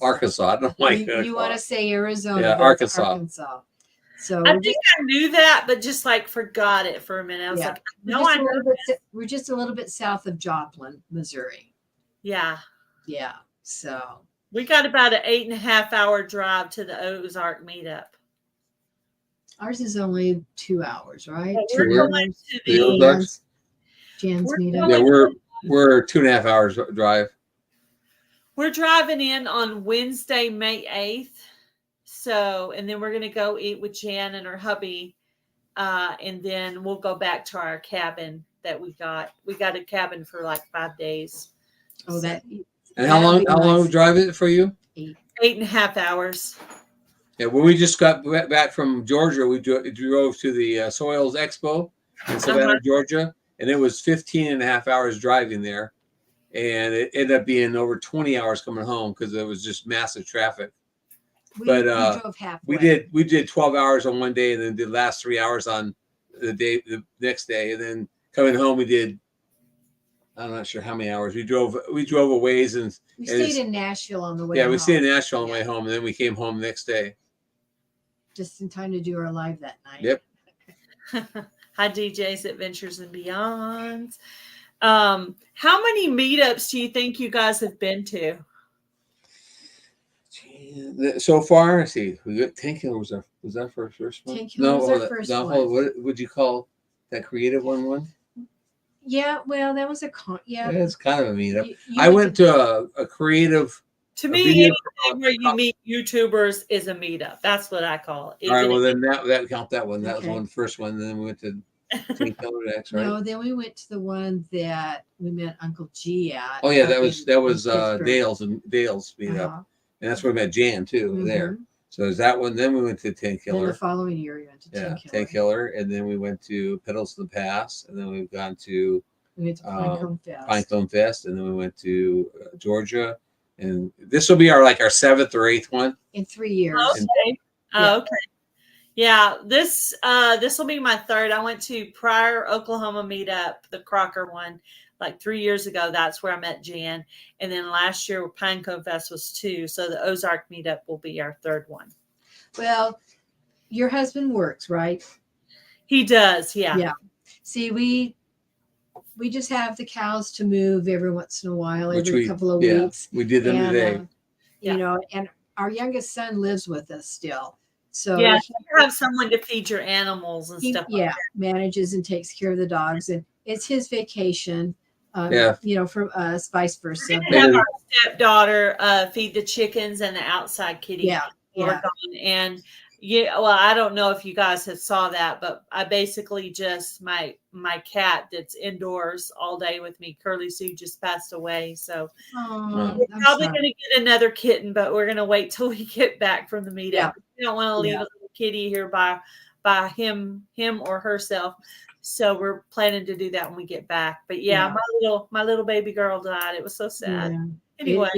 Arkansas. I don't like you want to say Arizona. Yeah, Arkansas. So I think I knew that, but just like forgot it for a minute. I was like, no, I know. We're just a little bit south of Joplin, Missouri. Yeah. Yeah. So we got about an 8.5 hour drive to the Ozark meetup. Ours is only 2 hours, right? We're going to the Jan's meetup. Yeah, we're 2.5 hours drive. We're driving in on Wednesday, May 8th. So, and then we're going to go eat with Jan and her hubby. And then we'll go back to our cabin that we got. We got a cabin for like 5 days. Oh, that. And how long drive is it for you? 8.5 hours. Yeah, when we just got back from Georgia, we drove to the Soils Expo in Savannah, Georgia, and it was 15.5 hours driving there. And it ended up being over 20 hours coming home because there was just massive traffic. We drove halfway. We did 12 hours on one day and then did the last 3 hours on the next day. And then coming home, we did, I'm not sure how many hours. We drove a ways and we stayed in Nashville on the way home. Yeah, we stayed in Nashville on the way home, and then we came home the next day. Just in time to do our live that night. Yep. Hi, DJ's Adventures and Beyonds. How many meetups do you think you guys have been to? So far, let's see, we got 10 Killers. Was that for our first one? 10 Killers was our first one. What would you call that creative one? Yeah, well, that was yeah. It's kind of a meetup. You I went to a creative To a me, video. anything where you meet YouTubers is a meetup. That's what I call it. All right, Even well if then that count that one. That was Okay. one first one. Then we went to St. Killer next, right? No, then we went to the one that we met Uncle G at. Oh yeah, up that was in Pittsburgh. Dale's meetup, Uh-huh. and that's where we met Jan too there. Mhm. So there's that one. Then we went to Ten Then Killer. the following year, we went to Yeah, 10 Ten Killer, and then we went to Pedals in the Past, and then we've gone to We went to Pinecone Fest. Pinecone Fest, and then we went to Georgia, and this will be our 7th or 8th one. In 3 years. okay. Yeah. Okay. Yeah, this will be my third. I went to Pryor, Oklahoma meetup, the Crocker one, like 3 years ago. That's where I met Jan. And then last year Pinecone Fest was 2. So the Ozark meetup will be our third one. Well, your husband works, right? He does, yeah. Yeah. See, we just have the cows to move every once in a while, every couple of weeks. We did them today. Yeah. You know, and our youngest son lives with us still. So Yeah, you have someone to feed your animals and he stuff like that. manages and takes care of the dogs, and it's his vacation. You know, from us, vice versa. We're gonna have our stepdaughter feed the chickens and the outside kitty. Yeah, yeah. And well, I don't know if you guys have saw that, but I basically just my cat that's indoors all day with me, Curly Sue, just passed away. So Oh, we're I'm probably sorry. going to get another kitten, but we're going to wait till we get back from the meetup. Yeah. We don't want to leave a little kitty here by him or herself. So we're planning to do that when we get back. But yeah. my little baby girl died. It was so sad. Yeah. Anyway,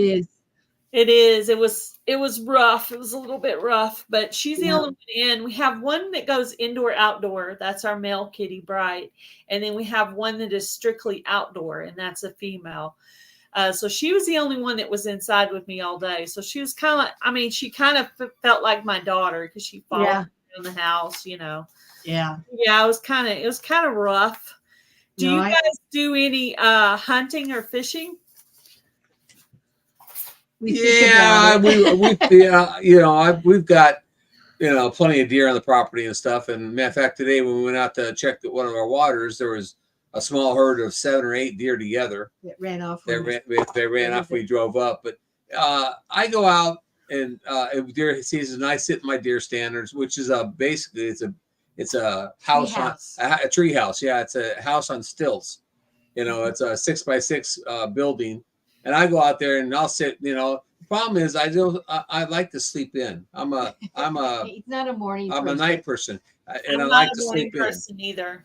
It is. it was rough. It was a little bit rough, but she's the only one in. We have one that goes indoor outdoor. That's our male kitty, Bright. And then we have one that is strictly outdoor, and that's a female. So she was the only one that was inside with me all day. So she was kind of, she kind of felt like my daughter because she followed me around the house, you know. Yeah. Yeah, it was kind of rough. Do you guys do any hunting or fishing? We've got plenty of deer on the property and stuff. And matter of fact, today when we went out to check one of our waters, there was a small herd of 7 or 8 deer together. It ran off. They ran off. We drove up, but I go out and deer season. I sit in my deer standards, which is basically it's a house a tree house. Yeah, it's a house on stilts. It's a 6x6 building. And I go out there and I'll sit, the problem is I like to sleep in. He's not a morning person. I'm a night person and I'm I like not to a morning sleep person either.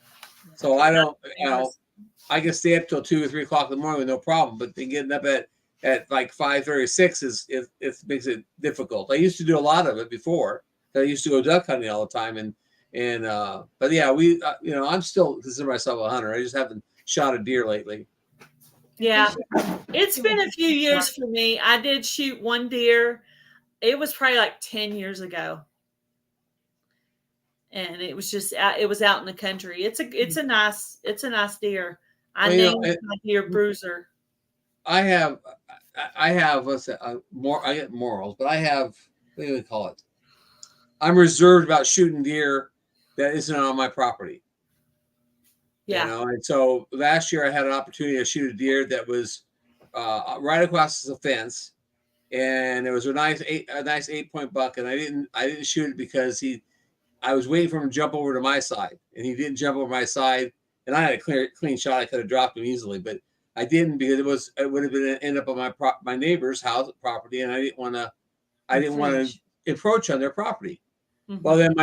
So I don't, I can stay up till 2 or 3 o'clock in the morning with no problem, but then getting up at like 5:36 it makes it difficult. I used to do a lot of it before. I used to go duck hunting all the time but yeah, I'm still consider myself a hunter. I just haven't shot a deer lately. Yeah, it's been a few years for me. I did shoot one deer. It was probably like 10 years ago. And it was out in the country. It's a nice deer. I named my deer Bruiser. I have I get morals, but I have, what do you call it? I'm reserved about shooting deer that isn't on my property. Yeah. And so last year I had an opportunity to shoot a deer that was right across the fence, and it was a nice 8-point buck, and I didn't shoot it because I was waiting for him to jump over to my side, and he didn't jump over my side, and I had a clean shot. I could have dropped him easily, but I didn't because it would have been end up on my neighbor's house property, and I didn't want to encroach on their property. Mm-hmm. Well, then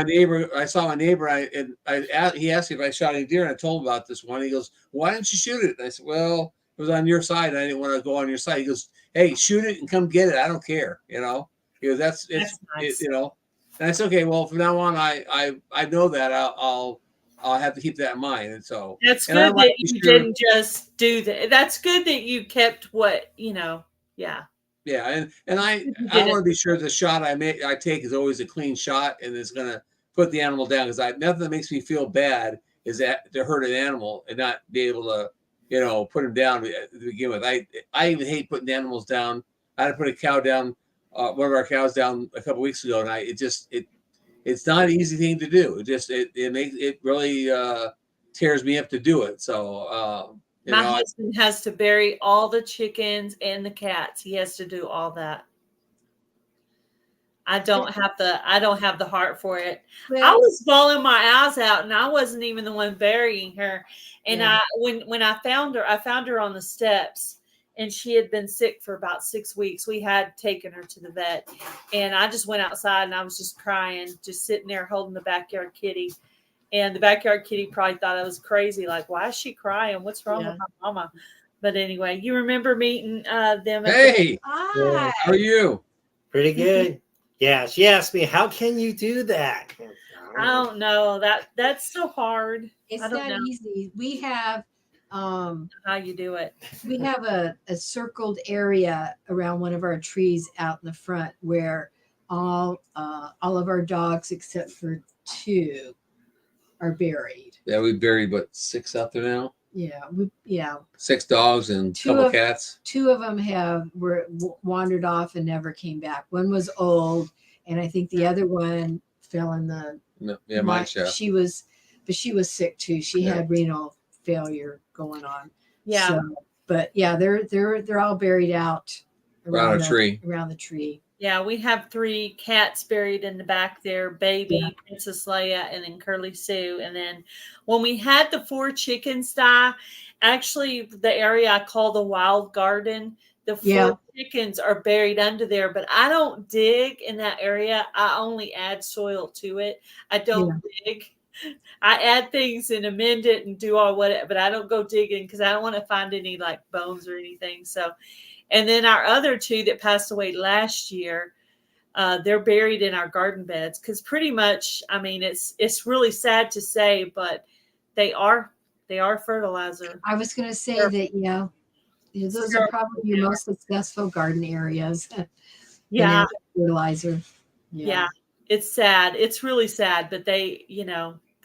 I saw my neighbor, he asked me if I shot any deer, and I told him about this one. He goes, "Why didn't you shoot it?" And I said, "Well, it was on your side. And I didn't want to go on your side." He goes, "Hey, shoot it and come get it. I don't care." He goes, "That's nice." And I said, "Okay, well, from now on, I know that I'll have to keep that in mind." And so that's good that you didn't just do that. That's good that you kept what Yeah. Yeah, and I want to be sure the shot I take is always a clean shot and is going to put the animal down, because nothing that makes me feel bad is that to hurt an animal and not be able to put him down to begin with. I even hate putting animals down. I had to put a cow down, one of our cows down a couple weeks ago, and it's not an easy thing to do. It really tears me up to do it. So My husband has to bury all the chickens and the cats. He has to do all that. I don't have the heart for it. Well, I was bawling my eyes out, and I wasn't even the one burying her. And Yeah. when I found her on the steps, and she had been sick for about 6 weeks. We had taken her to the vet, and I just went outside and I was just crying, just sitting there holding the backyard kitty. And the backyard kitty probably thought I was crazy. Like, why is she crying? What's wrong with my mama? But anyway, you remember meeting them? Hey, Hi. how are you? Pretty good. Yeah, she asked me, how can you do that? I don't know. That's so hard. It's I don't not know easy. We have how you do it. we have a circled area around one of our trees out in the front where all of our dogs except for 2 are buried. Yeah, we buried what 6 out there now. Yeah, 6 dogs and a couple cats. 2 of them wandered off and never came back. One was old, and I think the other one fell in the mine shaft. She was sick too. She had renal failure going on. Yeah. So, but yeah, they're all buried out around a tree. Around the tree. Yeah, we have 3 cats buried in the back there, Baby, Princess Leia, and then Curly Sue. And then when we had the 4 chickens die, actually the area I call the wild garden, the 4 chickens are buried under there, but I don't dig in that area. I only add soil to it. I don't dig. I add things and amend it and do all what, but I don't go digging because I don't want to find any like bones or anything. So, and then our other 2 that passed away last year, they're buried in our garden beds because pretty much, I mean, it's really sad to say, but they are fertilizer. I was going to say that, those are probably your most successful garden areas. Yeah. Fertilizer. Yeah. It's sad. It's really sad, but they,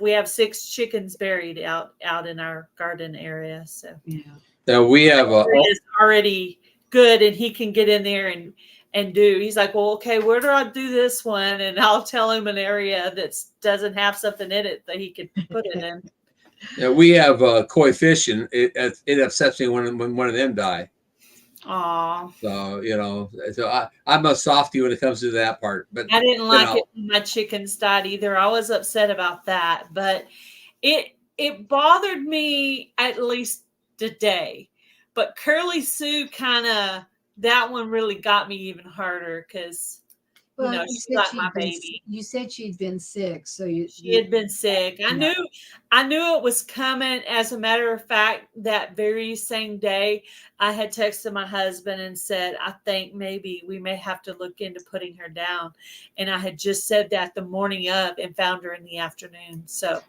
we have 6 chickens buried out in our garden area. So now we have it's already good, and he can get in there and do. He's like, well, okay, where do I do this one? And I'll tell him an area that doesn't have something in it that he could put it in. Yeah, we have koi fish, and it upsets me when one of them die. Aw. So I'm a softie when it comes to that part. But I didn't like it when my chickens died either. I was upset about that, but it bothered me at least today. But Curly Sue that one really got me even harder because she's like my baby. You said she'd been sick, so she had been sick. I knew it was coming. As a matter of fact, that very same day, I had texted my husband and said, I think maybe we may have to look into putting her down. And I had just said that the morning of and found her in the afternoon. So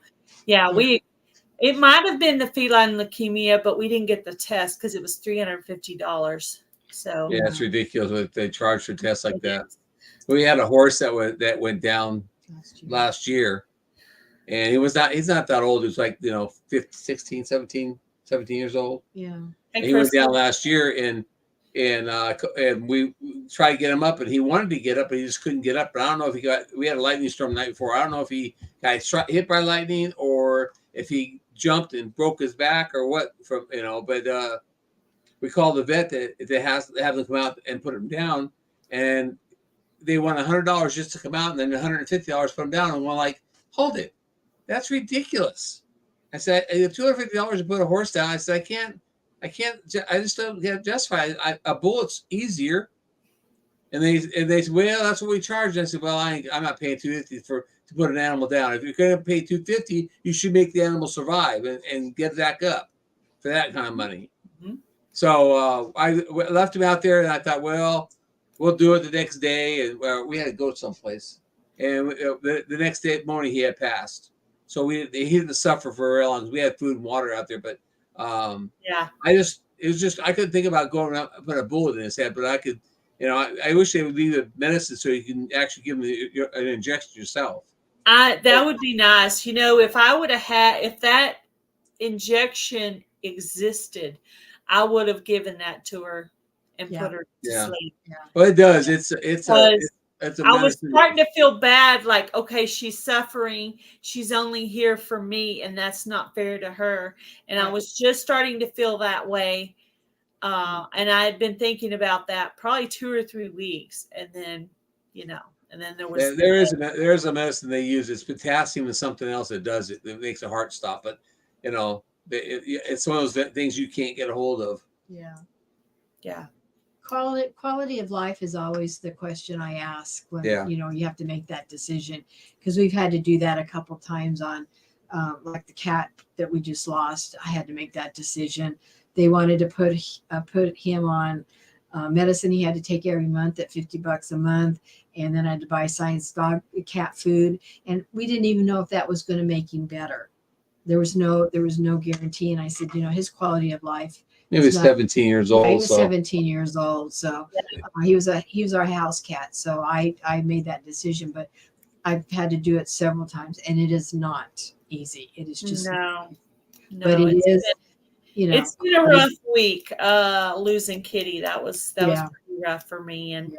it might have been the feline leukemia, but we didn't get the test because it was $350. So yeah, it's ridiculous what they charge for tests like that. We had a horse that went down last year, and he's not that old. He was like 16, 17 years old. Yeah. And he went down last year, and we tried to get him up, and he wanted to get up, but he just couldn't get up. But I don't know if we had a lightning storm the night before. I don't know if he got hit by lightning or if he jumped and broke his back or what but we called the vet that have them come out and put him down, and they want $100 just to come out, and then $150 put him down. And we're like, hold it, that's ridiculous. I said, $250 to put a horse down. I said, I can't. I just don't get justified. A bullet's easier. And they said, well, that's what we charge. And I said, well, I'm not paying $250 to put an animal down. If you're going to pay $250, you should make the animal survive and get back up for that kind of money. Mm-hmm. So I left him out there, and I thought, well, we'll do it the next day. And we had to go someplace. And the next day morning, he had passed. So he didn't suffer for very long. We had food and water out there, but I couldn't think about going out and put a bullet in his head, but I could. I wish they would leave the medicine so you can actually give him an injection yourself. That would be nice. If I would have if that injection existed, I would have given that to her and put her to sleep. Yeah. Well, it does. It's a I was medicine. starting to feel bad, like, okay, she's suffering. She's only here for me, and that's not fair to her. And I Right. was just starting to feel that way. And I had been thinking about that probably 2 or 3 weeks. And then, and then there was There's a medicine they use. It's potassium and something else that does it. That makes the heart stop. But it's one of those things you can't get a hold of. Yeah. yeah. Quality of life is always the question I ask when Yeah. you have to make that decision, because we've had to do that a couple times on like the cat that we just lost. I had to make that decision. They wanted to put him on medicine he had to take every month at $50 a month, and then I had to buy science cat food, and we didn't even know if that was going to make him better. There was no guarantee, and I said, his quality of life. He was 17 years old. He was so 17 years old, so he was our house cat. So I made that decision, but I've had to do it several times, and it is not easy. It is just no, but it is. It's been a rough week. Losing Kitty, that was pretty rough for me, and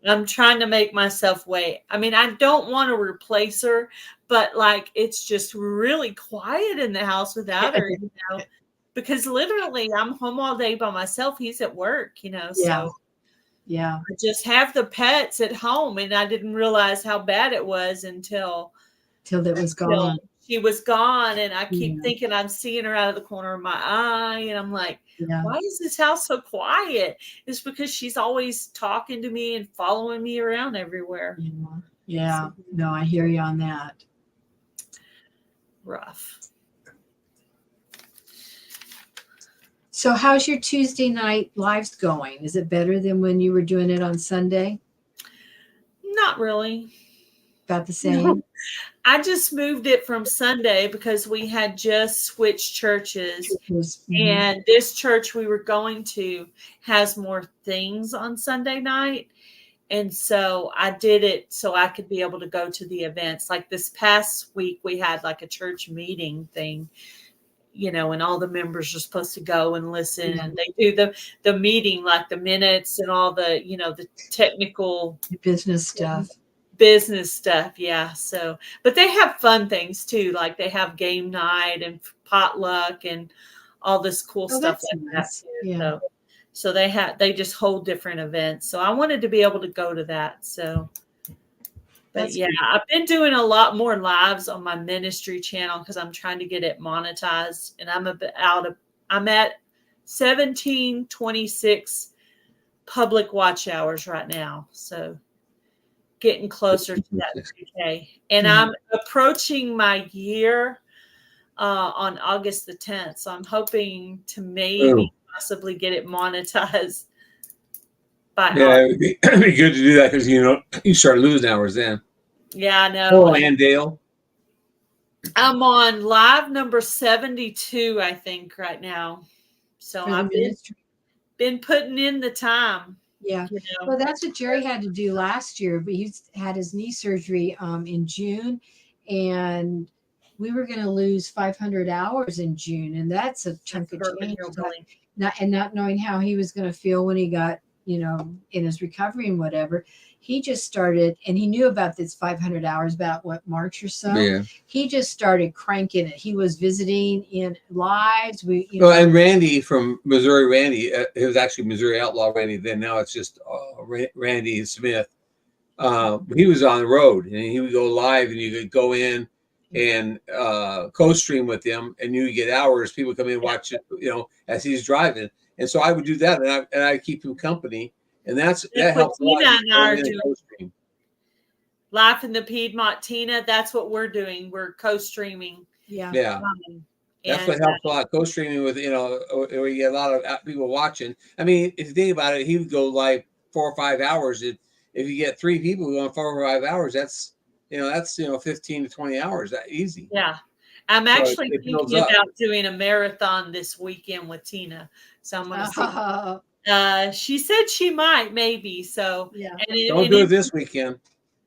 I'm trying to make myself wait. I mean, I don't want to replace her, but like it's just really quiet in the house without her. Because literally I'm home all day by myself. He's at work, so I just have the pets at home, and I didn't realize how bad it was until it was gone. She was gone, and I keep thinking I'm seeing her out of the corner of my eye, and I'm like, why is this house so quiet? It's because she's always talking to me and following me around everywhere. Yeah. No, I hear you on that. Rough. So how's your Tuesday night lives going? Is it better than when you were doing it on Sunday? Not really. About the same? I just moved it from Sunday because we had just switched churches. And this church we were going to has more things on Sunday night. And so I did it so I could be able to go to the events. Like this past week, we had like a church meeting thing. And all the members are supposed to go and listen, and they do the meeting, like the minutes and all the, the technical business stuff. Yeah. So, but they have fun things too. Like they have game night and potluck and all this cool stuff like that. Yeah. So they just hold different events. So I wanted to be able to go to that. So, but cool. I've been doing a lot more lives on my ministry channel because I'm trying to get it monetized, and I'm I'm at 1726 public watch hours right now. So getting closer to that 2K. And I'm approaching my year on August the 10th. So I'm hoping to maybe possibly get it monetized by it'd be good to do that because you start losing hours then. Yeah, I know. Oh, and Dale. I'm on live number 72, I think, right now. So I've been putting in the time. Yeah. Well, that's what Jerry had to do last year. But he had his knee surgery in June, and we were going to lose 500 hours in June, and that's a chunk of change. Not knowing how he was going to feel when he got, in his recovery and whatever. He just started, and he knew about this 500 hours about March or so. Yeah. He just started cranking it. He was visiting in lives. And Randy from Missouri, it was actually Missouri Outlaw Randy then. Now it's just Randy Smith. He was on the road, and he would go live, and you could go in and co-stream with him, and you get hours. People come in and watch it, as he's driving. And so I would do that, and I keep him company. And that helps a lot. Tina and I are doing Life in the Piedmont. Tina, that's what we're doing. We're co-streaming. Yeah. That's what helps a lot. Co-streaming with, where you get a lot of people watching. I mean, if you think about it, he would go live 4 or 5 hours. If you get 3 people going 4 or 5 hours, that's 15 to 20 hours. That easy. Yeah. I'm actually thinking about doing a marathon this weekend with Tina. So I'm going to see. She said she might, maybe. So yeah. Don't do it this weekend.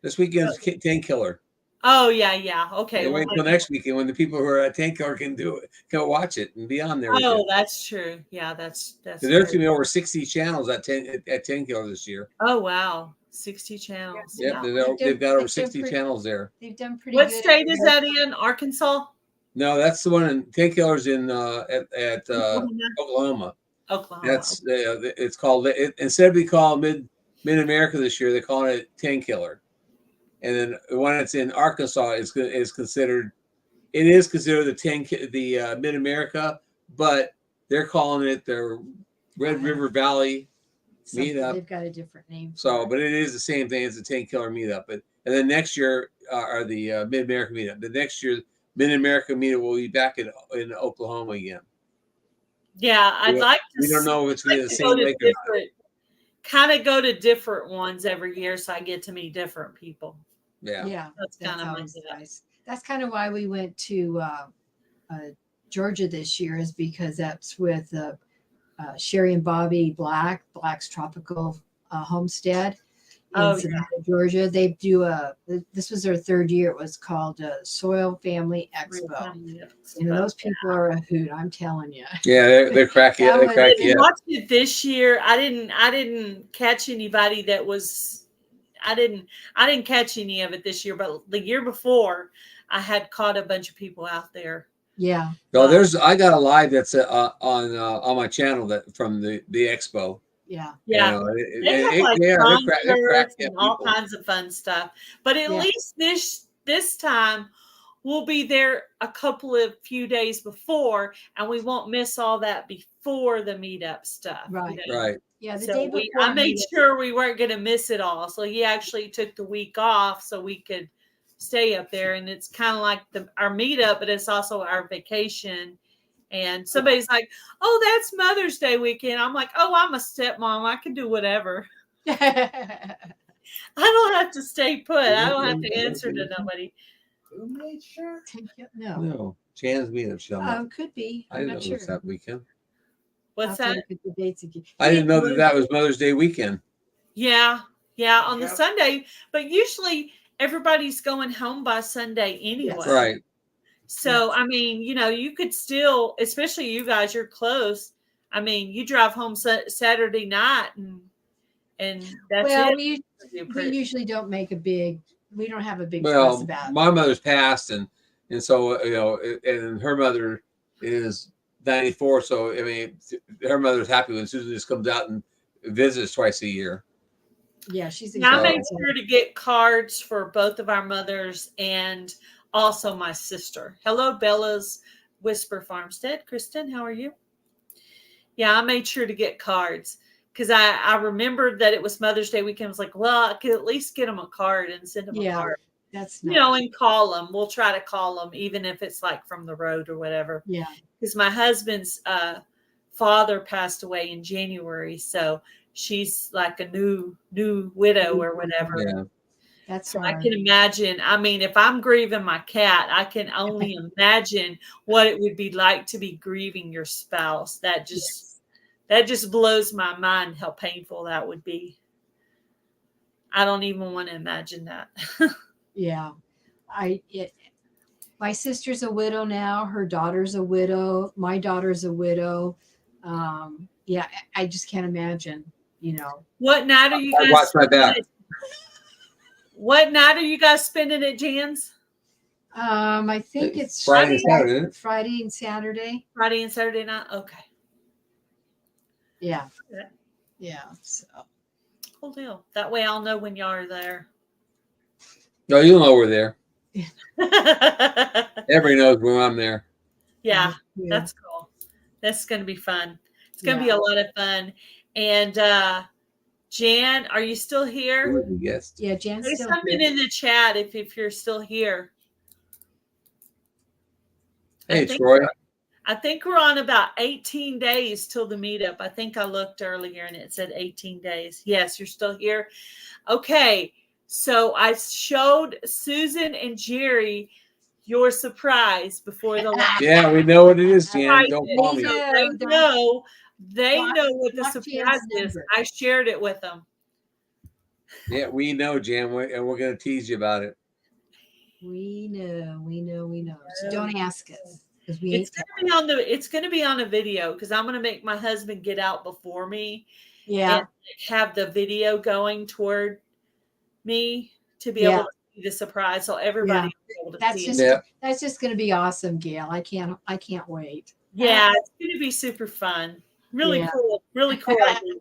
This weekend's 10 killer. Oh yeah, yeah. Okay. They Well, wait until next weekend when the people who are at Tank Killer can do it, can watch it and be on there with oh, you. that's true. Yeah, that's So there's great. going to be over 60 channels at 10 Killer this year. Oh wow, 60 channels. Yep, Yeah. they've got over They've done 60 pretty- channels there. They've done pretty What good. state is that in? Arkansas? No, that's the one in 10 Killers in at Oklahoma. Oklahoma. Oklahoma. That's it's called instead of being called Mid America this year, they're calling it 10 Killer. And then the one that's in Arkansas is considered the Mid America, but they're calling it the Red River Valley Something. meetup. They've got a different name. So, but it is the same thing as the 10 Killer meetup. And then next year are the Mid America meetup. The next year Mid America meetup will be back in Oklahoma again. Yeah, I'd like to. We don't know if it's going to be the go same to lake or not. different, kind of go to different ones every year, so I get to meet different people. Yeah. Yeah, That's kind of always nice. That's kind of why we went to Georgia this year, is because that's with Sherry and Bobby Black's Tropical Homestead in Oh, Savannah, Georgia. They do this was their third year. It was called Soil Family Expo. And those people are a hoot, I'm telling you. Yeah, they're cracking. That They're was- cracking. I Yeah. watched it this year. I didn't catch anybody that was. I didn't catch any of it this year, but the year before, I had caught a bunch of people out there. Yeah. No, I got a live that's on my channel that from the expo. Yeah. Yeah. They have like they're concerts cracking and all people. kinds of fun stuff. But at Yeah. least this time we'll be there a few days before, and we won't miss all that before the meetup stuff. Right. Right. Yeah. The So day before. I made sure we weren't going to miss it all. So he actually took the week off so we could stay up there. And it's kind of like our meetup, but it's also our vacation. And somebody's like, "Oh, that's Mother's Day weekend." I'm like, "Oh, I'm a stepmom. I can do whatever. I don't have to stay put. I don't have to answer to nobody." Who made sure? No. No, Chan's meetup show. Could be. I I'm didn't not know it sure. was that weekend. What's I'll have to that? look at the dates again. I didn't know that was Mother's Day weekend. Yeah, on the Sunday. But usually everybody's going home by Sunday anyway. Yes. Right. So, I mean, you could still, especially you guys, you're close. I mean, you drive home Saturday night and that's Well, it. we usually don't make we don't have a big fuss Well, about it. my mother's passed, and so and her mother is 94. So I mean, her mother's happy when Susan just comes out and visits twice a year. Yeah, she's Now, I made excited. sure to get cards for both of our mothers and also my sister. Hello, Bella's Whisper Farmstead. Kristen, how are you? Yeah, I made sure to get cards because I remembered that it was Mother's Day weekend. I was like, well, I could at least get them a card and send them a card. That's nice. And call them. We'll try to call them, even if it's like from the road or whatever. Yeah. Because my husband's father passed away in January, so she's like a new widow or whatever. Yeah. That's So hard. I can imagine. I mean, if I'm grieving my cat, I can only imagine what it would be like to be grieving your spouse. That just blows my mind how painful that would be. I don't even want to imagine that. Yeah. My sister's a widow now. Her daughter's a widow. My daughter's a widow. Yeah, I just can't imagine, What night are you guys? Watch my back. What night are you guys spending at Jan's? I think it's Friday and Saturday, isn't it? Friday and Saturday. Friday and Saturday night? Okay. Yeah. Yeah. Yeah. So Cool deal. That way I'll know when y'all are there. No, you'll know we're there. Yeah, Everybody knows when I'm there. that's cool. That's going to be fun. It's going to be a lot of fun. And Jan, are you still here? Yes. Yeah, Jan's There's still something here. in the chat if you're still here. Hey, Troy. I think we're on about 18 days till the meetup. I think I looked earlier and it said 18 days. Yes, you're still here. Okay. So I showed Susan and Jerry your surprise before the last. Yeah, we know what it is, Jan. Right. Don't call me. They know what the Watch surprise Jan's is. number. I shared it with them. Yeah, we know, Jan, and we're going to tease you about it. We know. So don't ask us because we It's ain't. gonna be on the. It's gonna be on a video because I'm gonna make my husband get out before me Yeah, and have the video going toward me to be Yeah. able to see the surprise, so everybody will be able to that's see just it. Yeah. that's just going to be awesome, Gail. I can't wait. Yeah, it's gonna be super fun. Really Yeah. cool. Really cool. idea.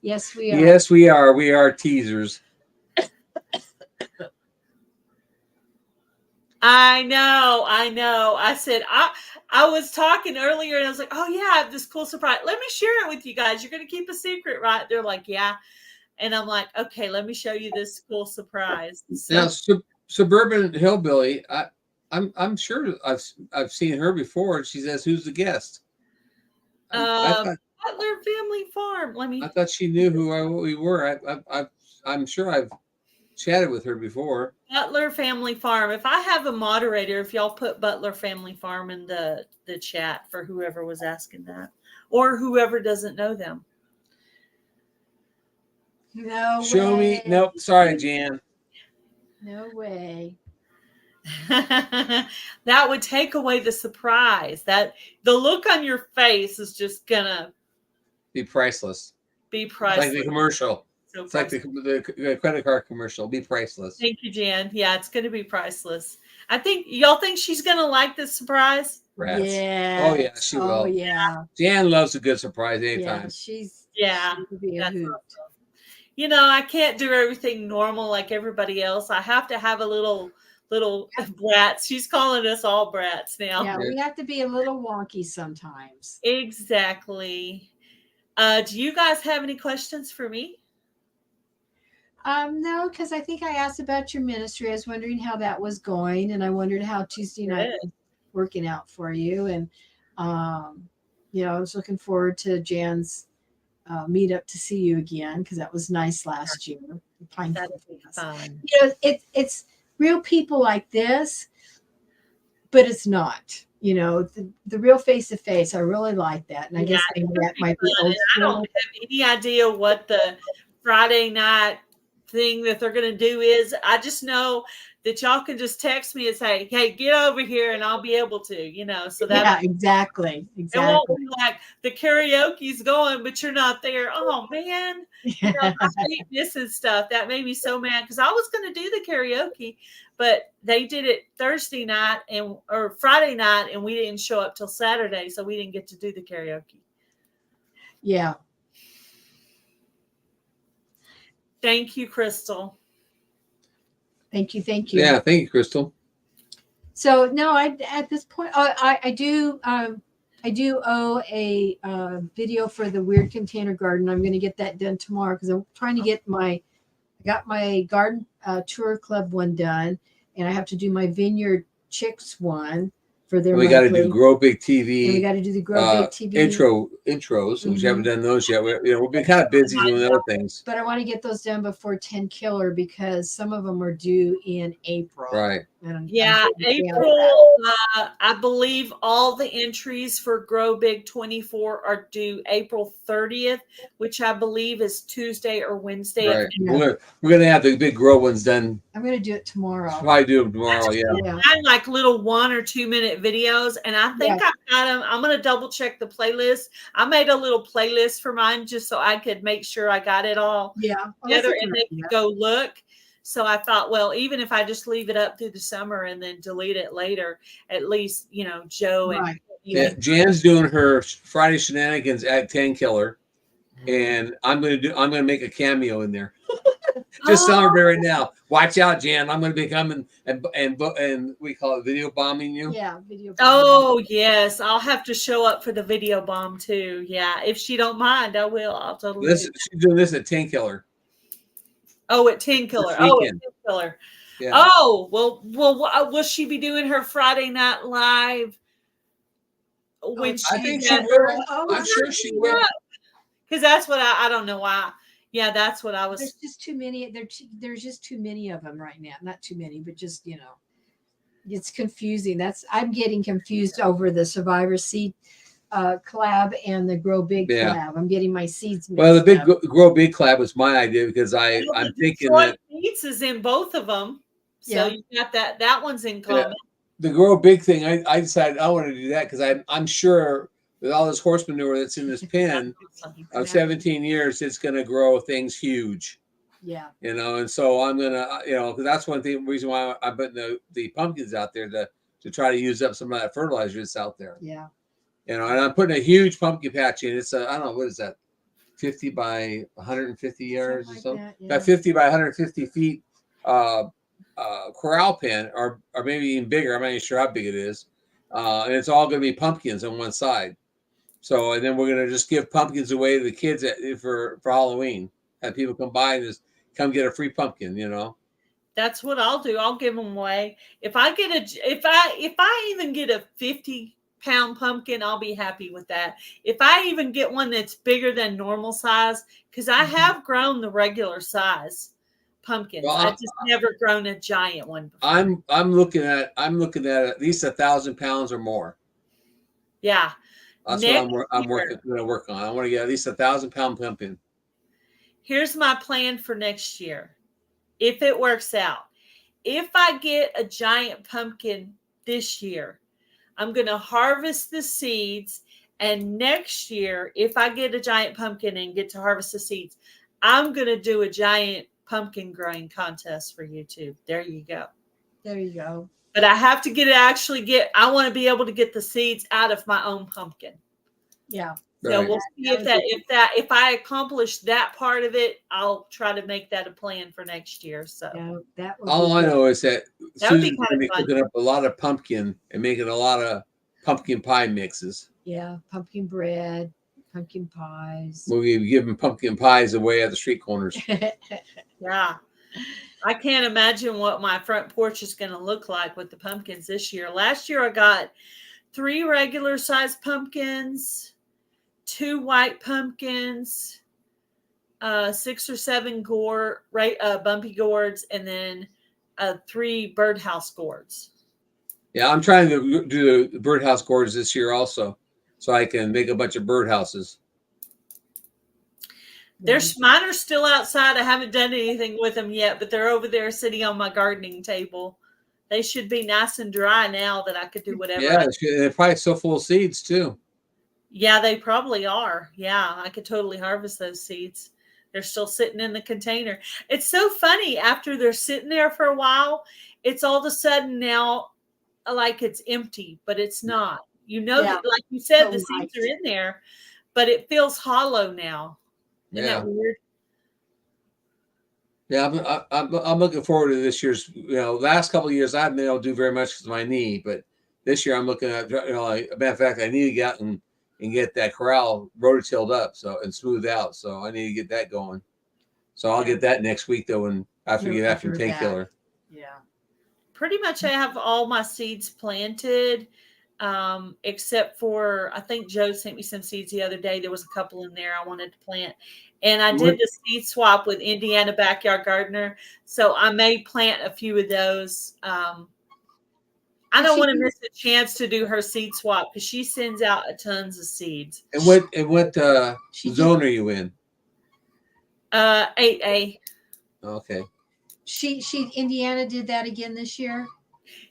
Yes, we are. Yes, we are. We are teasers. I know. I said I was talking earlier and I was like, oh yeah, I have this cool surprise. Let me share it with you guys. You're gonna keep a secret, right? They're like, yeah. And I'm like, okay, let me show you this cool surprise. So, Now, Suburban Hillbilly. I'm sure I've seen her before. She says, "Who's the guest?" I Butler Family Farm. Let me. thought she knew who we were. I'm sure I've chatted with her before. Butler Family Farm. If I have a moderator, if y'all put Butler Family Farm in the chat for whoever was asking that, or whoever doesn't know them. No Show way. me. Nope. Sorry, Jan. No way. That would take away the surprise. That the look on your face is just gonna Be priceless. be It's priceless. like the commercial. So It's like the credit card commercial. Be priceless. Thank you, Jan. Yeah, it's gonna be priceless. I think y'all think she's gonna like this surprise. Rats. Yeah. Oh yeah, she will. Oh yeah. Jan loves a good surprise Yeah. anytime. She would be a That's hoot. awesome. You know, I can't do everything normal like everybody else. I have to have a little brats. She's calling us all brats now. Yeah, we have to be a little wonky sometimes. Exactly. Do you guys have any questions for me? No, because I think I asked about your ministry. I was wondering how that was going, and I wondered how Tuesday night was working out for you. And I was looking forward to Jan's meetup to see you again because that was nice last year. That'd be fun. It's real people like this, but it's not. The real face to face. I really like that, and I guess maybe that might be old I don't have any idea what the Friday night thing that they're going to do is. I just know that y'all can just text me and say, hey, get over here and I'll be able to, so that exactly. it won't be like the karaoke's going, but you're not there. Oh man, I hate missing stuff. That made me so mad because I was going to do the karaoke, but they did it Thursday night or Friday night, and we didn't show up till Saturday, so we didn't get to do the karaoke. Yeah. Thank you, Crystal. Thank you. Yeah, thank you, Crystal. So no, at this point, I do owe a video for the Weird Container Garden. I'm going to get that done tomorrow because I'm trying to get I got my garden tour club one done, and I have to do my Vineyard Chicks one for their. We got to do Grow Big TV. And we got to do the Grow Big TV intros. We haven't done those yet. We've been kind of busy doing other things. But I want to get those done before 10 Killer because some of them are due in April. Right. April. I believe all the entries for Grow Big 24 are due April 30th, which I believe is Tuesday or Wednesday. Right. Yeah. We're going to have the big Grow ones done. I'm going to do it tomorrow. Probably do them tomorrow. Yeah. I had like little 1 or 2 minute videos, and I think I've got them. I'm going to double check the playlist. I made a little playlist for mine just so I could make sure I got it all together and they could go look. So I thought, well, even if I just leave it up through the summer and then delete it later, at least, Joe and Jan's doing her Friday shenanigans at 10 Killer, and I'm gonna make a cameo in there. Just celebrate right now. Watch out, Jan. I'm gonna be coming and we call it video bombing you. Yeah, video bombing. Oh yes, I'll have to show up for the video bomb too. Yeah, if she don't mind, I will. I'll totally. She's doing this at 10 Killer. Oh, at 10 Killer. Oh, at 10 Killer. Yeah. Oh, well, will she be doing her Friday Night Live when I think she will. I'm sure she will. Because that's what I don't know why. Yeah, that's what I was. There's just too many. There's just too many of them right now. Not too many, but just it's confusing. I'm getting confused over the Survivor Seed collab and the Grow Big collab. I'm getting my seeds mixed. Well, the big Grow Big collab was my idea because I'm thinking that Meats is in both of them. So Yeah. you got that one's in Yeah. common. The grow big thing, I decided I want to do that because I'm sure with all this horse manure that's in this pen of 17 years, it's going to grow things huge. Yeah. You know, and so I'm gonna, you know, because that's one thing reason why I'm putting the pumpkins out there to try to use up some of that fertilizer that's out there. Yeah. You know, and I'm putting a huge pumpkin patch in. It's I don't know, what is that, 50 by 150 yards or something? That, yeah. Got 50 by 150 feet corral pen, or maybe even bigger. I'm not even sure how big it is. And it's all going to be pumpkins on one side. So, and then we're going to just give pumpkins away to the kids for Halloween. Have people come by and just come get a free pumpkin, you know. That's what I'll do. I'll give them away. If I even get a 50-pound pumpkin, I'll be happy with that. If I even get one that's bigger than normal size, because I have grown the regular size pumpkins. Well, I've just never grown a giant one before. I'm looking at least 1,000 pounds or more. Yeah. That's Next what I'm year. going to work on. I want to get at least 1,000-pound pumpkin. Here's my plan for next year. If it works out, if I get a giant pumpkin this year, I'm going to harvest the seeds. And next year, if I get a giant pumpkin and get to harvest the seeds, I'm going to do a giant pumpkin growing contest for YouTube. There you go. There you go. But I have to I want to be able to get the seeds out of my own pumpkin. Yeah. So Right. we'll see if I accomplish that part of it, I'll try to make that a plan for next year. So Yeah, that would All be I good. know is that That would be Susan's going to be fun. cooking up a lot of pumpkin and making a lot of pumpkin pie mixes. Yeah, pumpkin bread, pumpkin pies. We'll be giving pumpkin pies away at the street corners. Yeah. I can't imagine what my front porch is going to look like with the pumpkins this year. Last year I got 3 regular sized pumpkins, 2 white pumpkins, 6 or 7 bumpy gourds, and then 3 birdhouse gourds. Yeah, I'm trying to do the birdhouse gourds this year also, so I can make a bunch of birdhouses. Mine are still outside. I haven't done anything with them yet, but they're over there sitting on my gardening table. They should be nice and dry now that I could do whatever. Yeah, they're probably so full of seeds too. Yeah, they probably are. Yeah, I could totally harvest those seeds. They're still sitting in the container. It's so funny. After they're sitting there for a while, it's all of a sudden now like it's empty, but it's not. You know, Yeah. that, like you said, So the seeds light. are in there, but it feels hollow now. Isn't Yeah. that weird? Yeah, I'm looking forward to this year's. You know, last couple of years I haven't been able to do very much because of my knee, but this year I'm looking at. You know, like, a matter of fact, I need to get out and get that corral rototilled up and smoothed out. So I need to get that going. So I'll get that next week though, and after we get back from After that. Painkiller. Yeah. Pretty much I have all my seeds planted, except for, I think Joe sent me some seeds the other day. There was a couple in there I wanted to plant. And I did the seed swap with Indiana Backyard Gardener. So I may plant a few of those. I don't want to miss a chance to do her seed swap because she sends out tons of seeds. And what zone are you in? 8A. Okay. She Indiana did that again this year.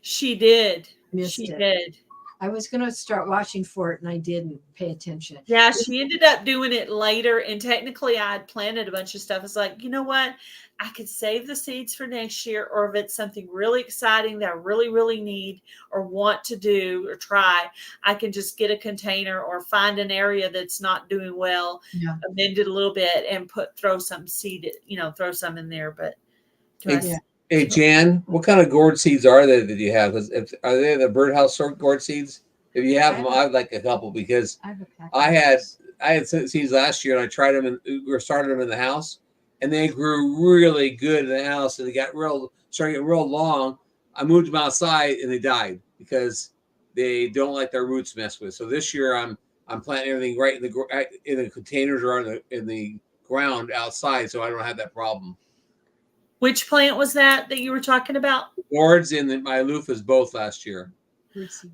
She did. Missed She it. did. I was going to start watching for it and I didn't pay attention. Yeah, she ended up doing it later. And technically, I had planted a bunch of stuff. It's like, you know what? I could save the seeds for next year. Or if it's something really exciting that I really, really need or want to do or try, I can just get a container or find an area that's not doing well, Yeah. amend it a little bit and throw some throw some in there. But Hey, Jan, what kind of gourd seeds are they that you have? Are they the birdhouse sort gourd seeds? If you have them, I'd like a couple because I have a pack. I had seeds last year and I tried them and started them in the house, and they grew really good in the house and they started getting real long. I moved them outside and they died because they don't like their roots messed with. So this year I'm planting everything right in the containers or in the ground outside, so I don't have that problem. which plant was that you were talking about? Gourds and my loofahs both last year.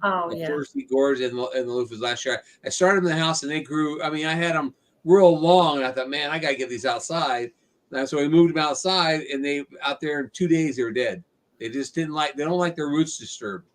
Oh, The yeah. first gourds and the loofahs last year. I started them in the house and they grew. I mean, I had them real long, and I thought, man, I gotta get these outside. And so we moved them outside, and they out there in 2 days they were dead. They just didn't like. They don't like their roots disturbed.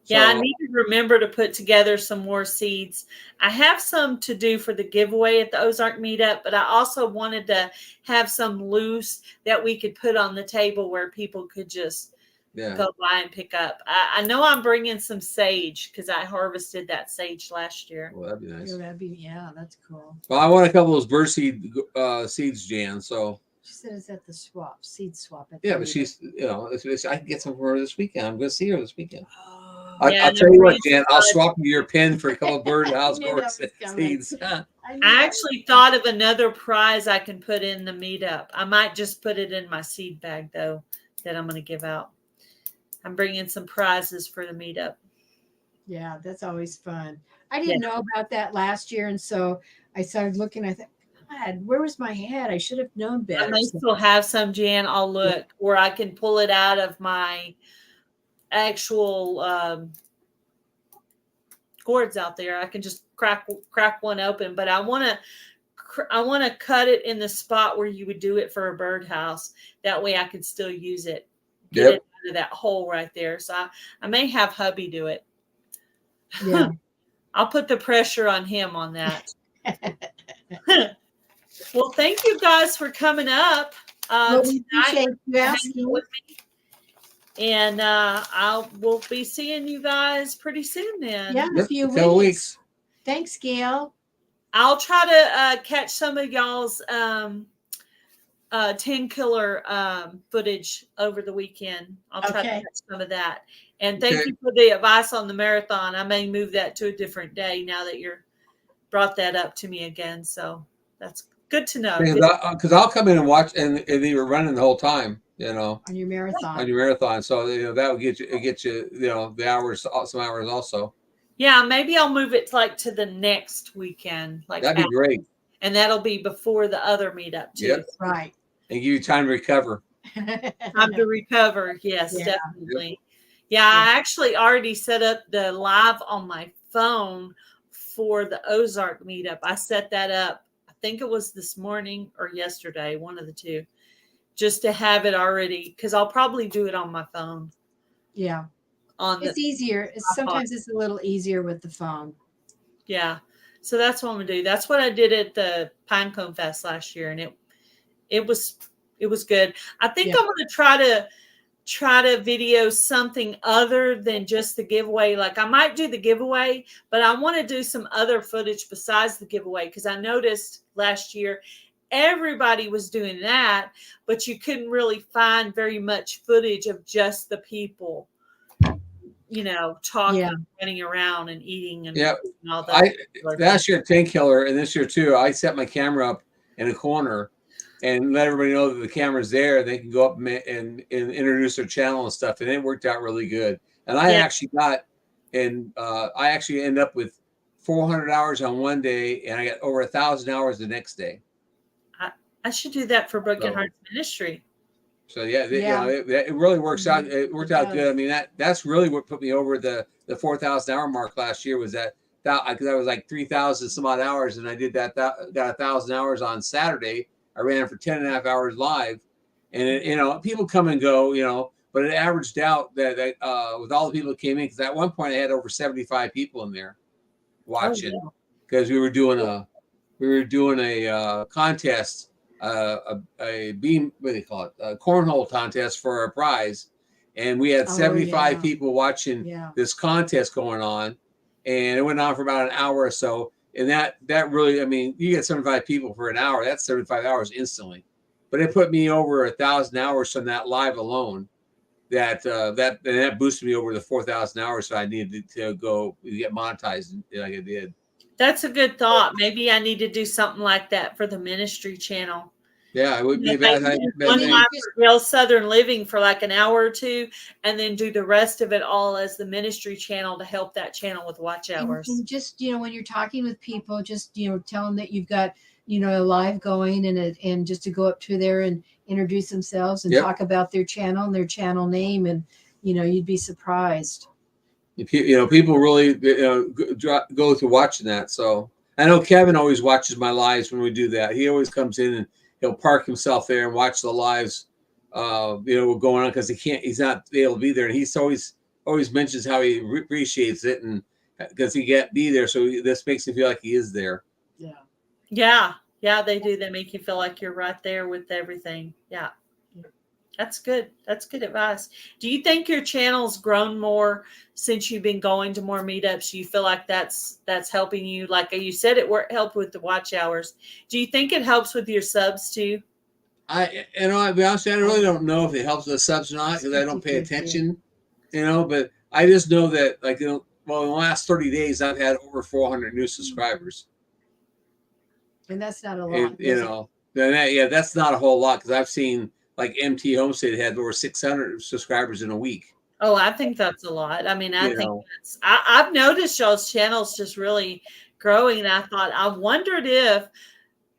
Yeah, I So, need to remember to put together some more seeds. I have some to do for the giveaway at the Ozark meetup, but I also wanted to have some loose that we could put on the table where people could just go by and pick up. I know I'm bringing some sage because I harvested that sage last year. well, that'd be nice. Yeah, that's cool. Well, I want a couple of those birdseed seeds, Jan. So She said it's at the seed swap. At yeah, the but meetup. she's I can get some for her this weekend. I'm going to see her this weekend. Oh, I'll tell you what, Jan. I'll swap you your pen for a couple of birdhouse I knew that was coming. seeds. I I actually thought of another prize I can put in the meetup. I might just put it in my seed bag, though, that I'm going to give out. I'm bringing some prizes for the meetup. Yeah, that's always fun. I didn't know about that last year, and so I started looking. I thought, God, where was my head? I should have known better. I may still have some, Jan. I'll look, or I can pull it out of my actual gourds out there. I can just crack one open, but I want to cut it in the spot where you would do it for a birdhouse. That way I can still use it. Get it out of that hole right there. So I may have hubby do it. Yeah. I'll put the pressure on him on that. Well, thank you guys for coming up. Well, we appreciate you asking. With me. And we'll be seeing you guys pretty soon then. Yeah, in a few weeks. Thanks, Gail. I'll try to catch some of y'all's 10 killer footage over the weekend. I'll try to catch some of that. And thank you for the advice on the marathon. I may move that to a different day now that you're brought that up to me again. So that's good to know. Because I'll come in and watch, and you were running the whole time, on your marathon. So that would get you, the hours, some hours also. Yeah, maybe I'll move it to the next weekend. That'd be great. And that'll be before the other meetup too. Yep. Right. And give you time to recover. Time to recover. Yes, definitely. Yeah, I actually already set up the live on my phone for the Ozark meetup. I set that up, I think it was this morning or yesterday, one of the two, just to have it already, because I'll probably do it on my phone. Yeah. It's easier. Sometimes it's a little easier with the phone. Yeah. So that's what I'm going to do. That's what I did at the Pinecone Fest last year, and it was good. I think I'm going to try to video something other than just the giveaway. Like I might do the giveaway, but I want to do some other footage besides the giveaway, because I noticed last year everybody was doing that, but you couldn't really find very much footage of just the people, talking, running around and eating and all that. Last year 10 killer, and this year too, I set my camera up in a corner and let everybody know that the camera's there. They can go up and introduce their channel and stuff. And it worked out really good. And I actually ended up with 400 hours on one day, and I got over 1,000 hours the next day. I should do that for Broken Hearts Ministry. So it really works out. It worked out good. I mean, that's really what put me over the 4,000 hour mark last year, was that because I was like 3,000 some odd hours, and I did got 1,000 hours on Saturday. I ran it for 10 and a half hours live, and people come and go, but it averaged out that with all the people that came in, because at one point I had over 75 people in there watching, because we were doing a contest, a beam, what do they call it, a cornhole contest for our prize, and we had 75 people watching this contest going on, and it went on for about an hour or so. And that really, I mean, you get 75 people for an hour. That's 75 hours instantly. But it put me over 1,000 hours from that live alone. That boosted me over the 4,000 hours. So I needed to go get monetized like I did. That's a good thought. Maybe I need to do something like that for the ministry channel. Yeah, it would be one live for Real Southern Living for like an hour or two, and then do the rest of it all as the ministry channel to help that channel with watch hours. And just, when you're talking with people, just, tell them that you've got, a live going, and just to go up to there and introduce themselves and talk about their channel and their channel name. And, you'd be surprised. People really, go to watching that. So I know Kevin always watches my lives when we do that. He always comes in and he'll park himself there and watch the lives going on because he's not able to be there, and he's always mentions how he appreciates it, and because he can't be there, so this makes him feel like he is there. Yeah, they do. They make you feel like you're right there with everything. Yeah. That's good. That's good advice. Do you think your channel's grown more since you've been going to more meetups? Do you feel like that's helping you? Like you said, helped with the watch hours. Do you think it helps with your subs too? I'll be honest, I really don't know if it helps with the subs or not because I don't pay attention, but I just know that in the last 30 days, I've had over 400 new subscribers. And that's not a lot. That's not a whole lot because I've seen MT Homestead had over 600 subscribers in a week. Oh, I think that's a lot. I mean, I've noticed y'all's channels just really growing. And I thought, I wondered if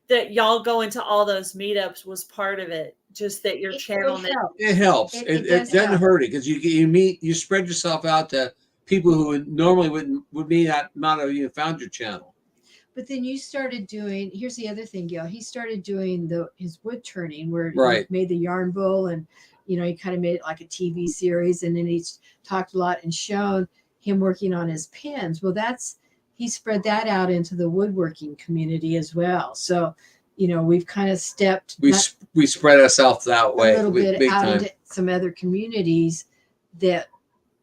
that y'all going to all those meetups was part of it. Just that your channel. It helps. It doesn't hurt it because you spread yourself out to people who normally would not have even found your channel. But then you started doing, here's the other thing, Gail. He started doing his wood turning where he made the yarn bowl and, he kind of made it like a TV series. And then he's talked a lot and shown him working on his pins. Well, he spread that out into the woodworking community as well. So, we've kind of we spread ourselves that way a little bit out into some other communities that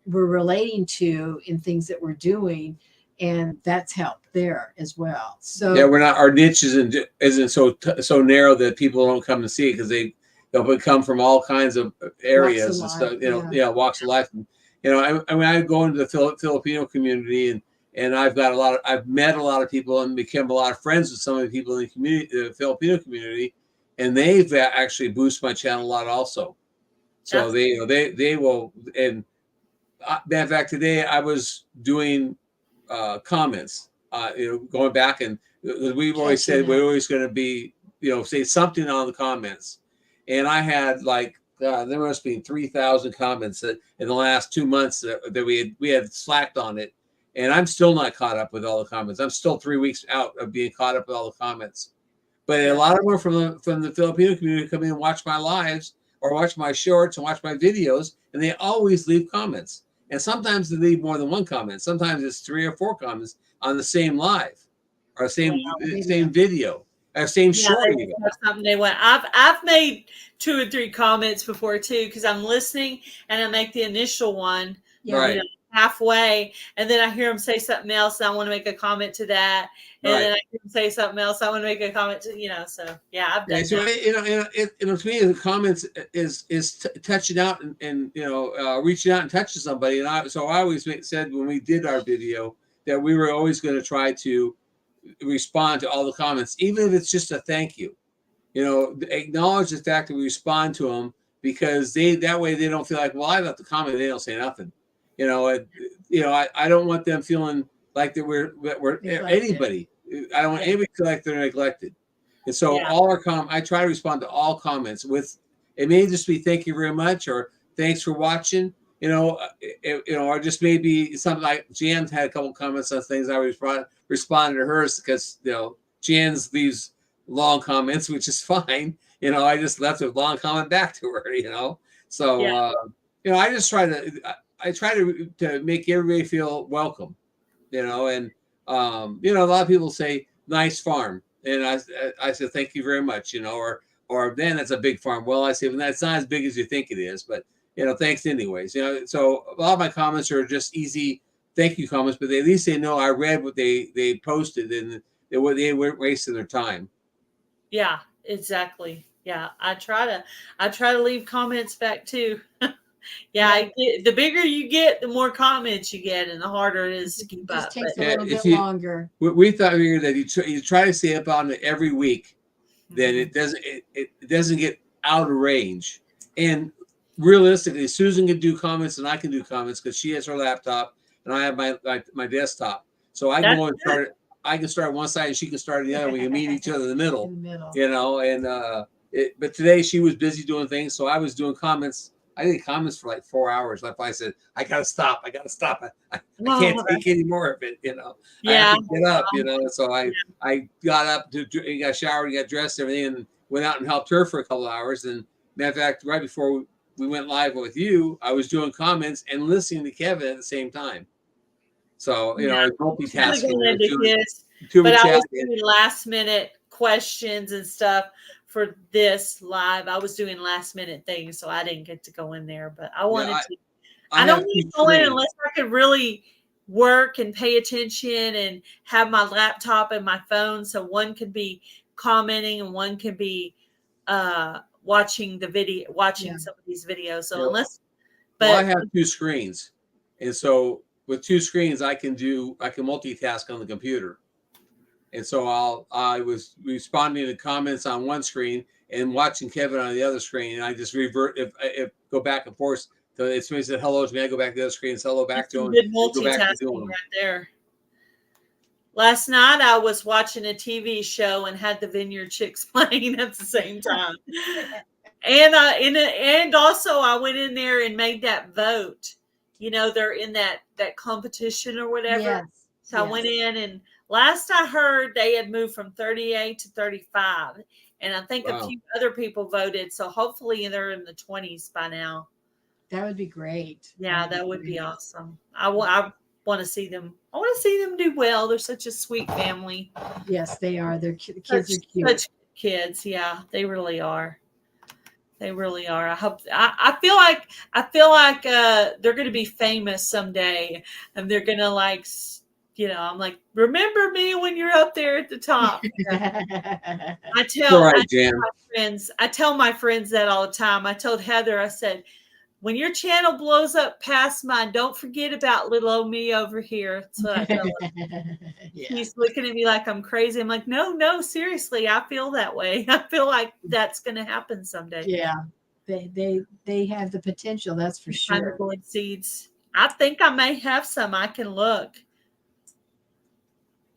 we're relating to in things that we're doing. And that's helped there as well. So our niche isn't so narrow that people don't come to see it because they'll come from all kinds of areas and stuff. Walks of life. And, I go into the Filipino community and I've met a lot of people and become a lot of friends with some of the people in the community, the Filipino community, and they've actually boosted my channel a lot also. So they will. And matter of fact, today I was doing comments, going back and we've always said we're always going to be, say something on the comments. And I had there must be 3,000 comments in the last 2 months that we had slacked on it. And I'm still not caught up with all the comments. I'm still 3 weeks out of being caught up with all the comments. But a lot of them are from the Filipino community come in and watch my lives or watch my shorts and watch my videos. And they always leave comments. And sometimes they leave more than one comment. Sometimes it's 3 or 4 comments on the same live or same video or same short. Something they want. I've made 2 or 3 comments before too because I'm listening and I make the initial one halfway, and then I hear them say something else. And I want to make a comment to that, and then I hear them say something else. I want to make a comment to So I've done. So to me, the comments is touching out and reaching out and touching somebody. And I always said when we did our video that we were always going to try to respond to all the comments, even if it's just a thank you. Acknowledge the fact that we respond to them because that way they don't feel like, well, I left the comment, they don't say nothing. I don't want them feeling like that we're anybody. I don't want anybody to feel like they're neglected. And so I try to respond to all comments with, it may just be thank you very much or thanks for watching, or just maybe something like Jan had a couple comments on things. I responded to hers because Jan's leaves long comments, which is fine. I just left a long comment back to her. So I just try to make everybody feel welcome, and a lot of people say nice farm, and I said thank you very much, or then it's a big farm. Well, I say well, that's not as big as you think it is, but thanks anyways. So a lot of my comments are just easy thank you comments, but at least they know I read what they posted and they weren't wasting their time. Yeah, exactly. Yeah, I try to leave comments back too. The bigger you get, the more comments you get, and the harder it is to keep up. It takes a little bit longer. We thought that you try to stay up on it every week, then it doesn't get out of range. And realistically, Susan can do comments and I can do comments because she has her laptop and I have my desktop. So I can go and start it. I can start one side and she can start the other. We can meet each other in the middle. But today she was busy doing things, so I was doing comments. I did comments for like 4 hours. That's why I said, I got to stop. I can't take any more of it, I have to get up, So I got up, got showered, got dressed, everything, and went out and helped her for a couple of hours. And Matter of fact, right before we went live with you, I was doing comments and listening to Kevin at the same time. So, you know, I was multitasking. Going into his, Doing but I chat was doing last minute questions and stuff for this live. I was doing last minute things, so I didn't get to go in there, but I wanted to. I don't want to go in unless I could really work and pay attention and have my laptop and my phone, so one could be commenting and one could be watching the video, watching some of these videos. So unless, but I have two screens, and so with two screens, I can multitask on the computer. And so I was responding to comments on one screen and watching Kevin on the other screen, and I just revert if go back and forth. So if somebody said hello to me, I go back to the other screen and say hello back to him. Good multitasking right there. Last night I was watching a TV show and had the Vineyard Chicks playing at the same time. And also I went in there and made that vote. You know, they're in that competition or whatever. Yes. So I went in, and last I heard they had moved from 38 to 35. And I think a few other people voted. So hopefully they're in the 20s by now. That would be great. Yeah, that would be awesome. I want to see them. I want to see them do well. They're such a sweet family. Yes, they are. The kids are cute. Such kids. Yeah, they really are. They really are. I feel like they're going to be famous someday, and they're going to like, you know, I'm like, remember me when you're up there at the top. I tell my friends that all the time. I told Heather, I said, when your channel blows up past mine, don't forget about little old me over here. That's what I tell her. He's looking at me like I'm crazy. I'm like, no, seriously, I feel that way. I feel like that's going to happen someday. Yeah, they have the potential. That's for sure. Gourd seeds. I think I may have some. I can look.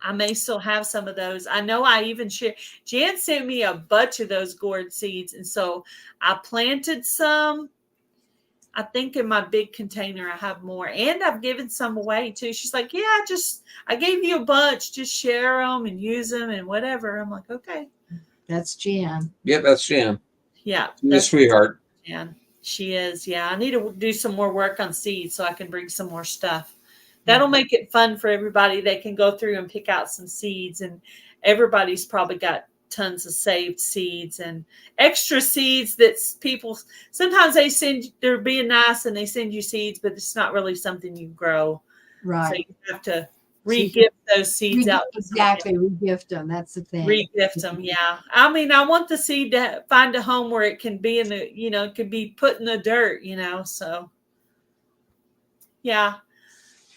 I may still have some of those. I know I even shared. Jan sent me a bunch of those gourd seeds, and so I planted some. I think in my big container I have more, and I've given some away too. She's like, yeah, I gave you a bunch, just share them and use them and whatever. I'm like, okay. That's Jan. Yep, that's Jan. Yeah. She's a sweetheart. Jan. She is. Yeah. I need to do some more work on seeds so I can bring some more stuff. That'll make it fun for everybody. They can go through and pick out some seeds, and everybody's probably got tons of saved seeds and extra seeds that people sometimes they're being nice and they send you seeds, but it's not really something you grow. Right. So you have to re-gift those seeds out. Exactly. Re-gift them. That's the thing. Re-gift them. Yeah. I mean, I want the seed to find a home where it can be it could be put in the dirt, so yeah.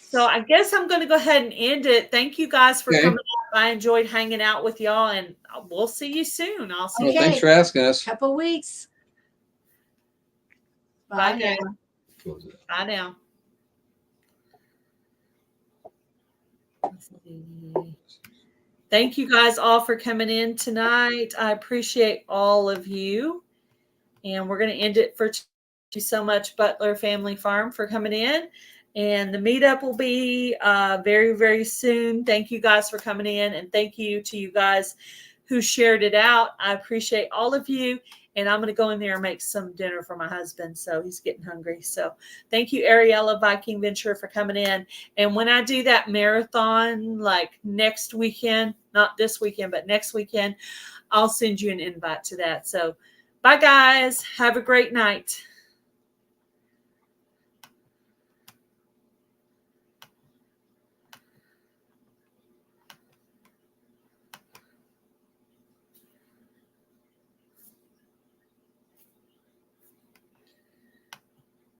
So I guess I'm going to go ahead and end it. Thank you guys for coming up. I enjoyed hanging out with y'all, and we'll see you soon. I'll see you. Thanks for asking us. Couple weeks. Bye now. Bye now. Let's see. Thank you guys all for coming in tonight. I appreciate all of you. And we're going to end it for thank you so much, Butler Family Farm, for coming in. And the meetup will be very, very soon. Thank you guys for coming in. And thank you to you guys who shared it out. I appreciate all of you. And I'm going to go in there and make some dinner for my husband. So he's getting hungry. So thank you, Ariella Viking Venture, for coming in. And when I do that marathon, like next weekend, not this weekend, but next weekend, I'll send you an invite to that. So bye, guys. Have a great night.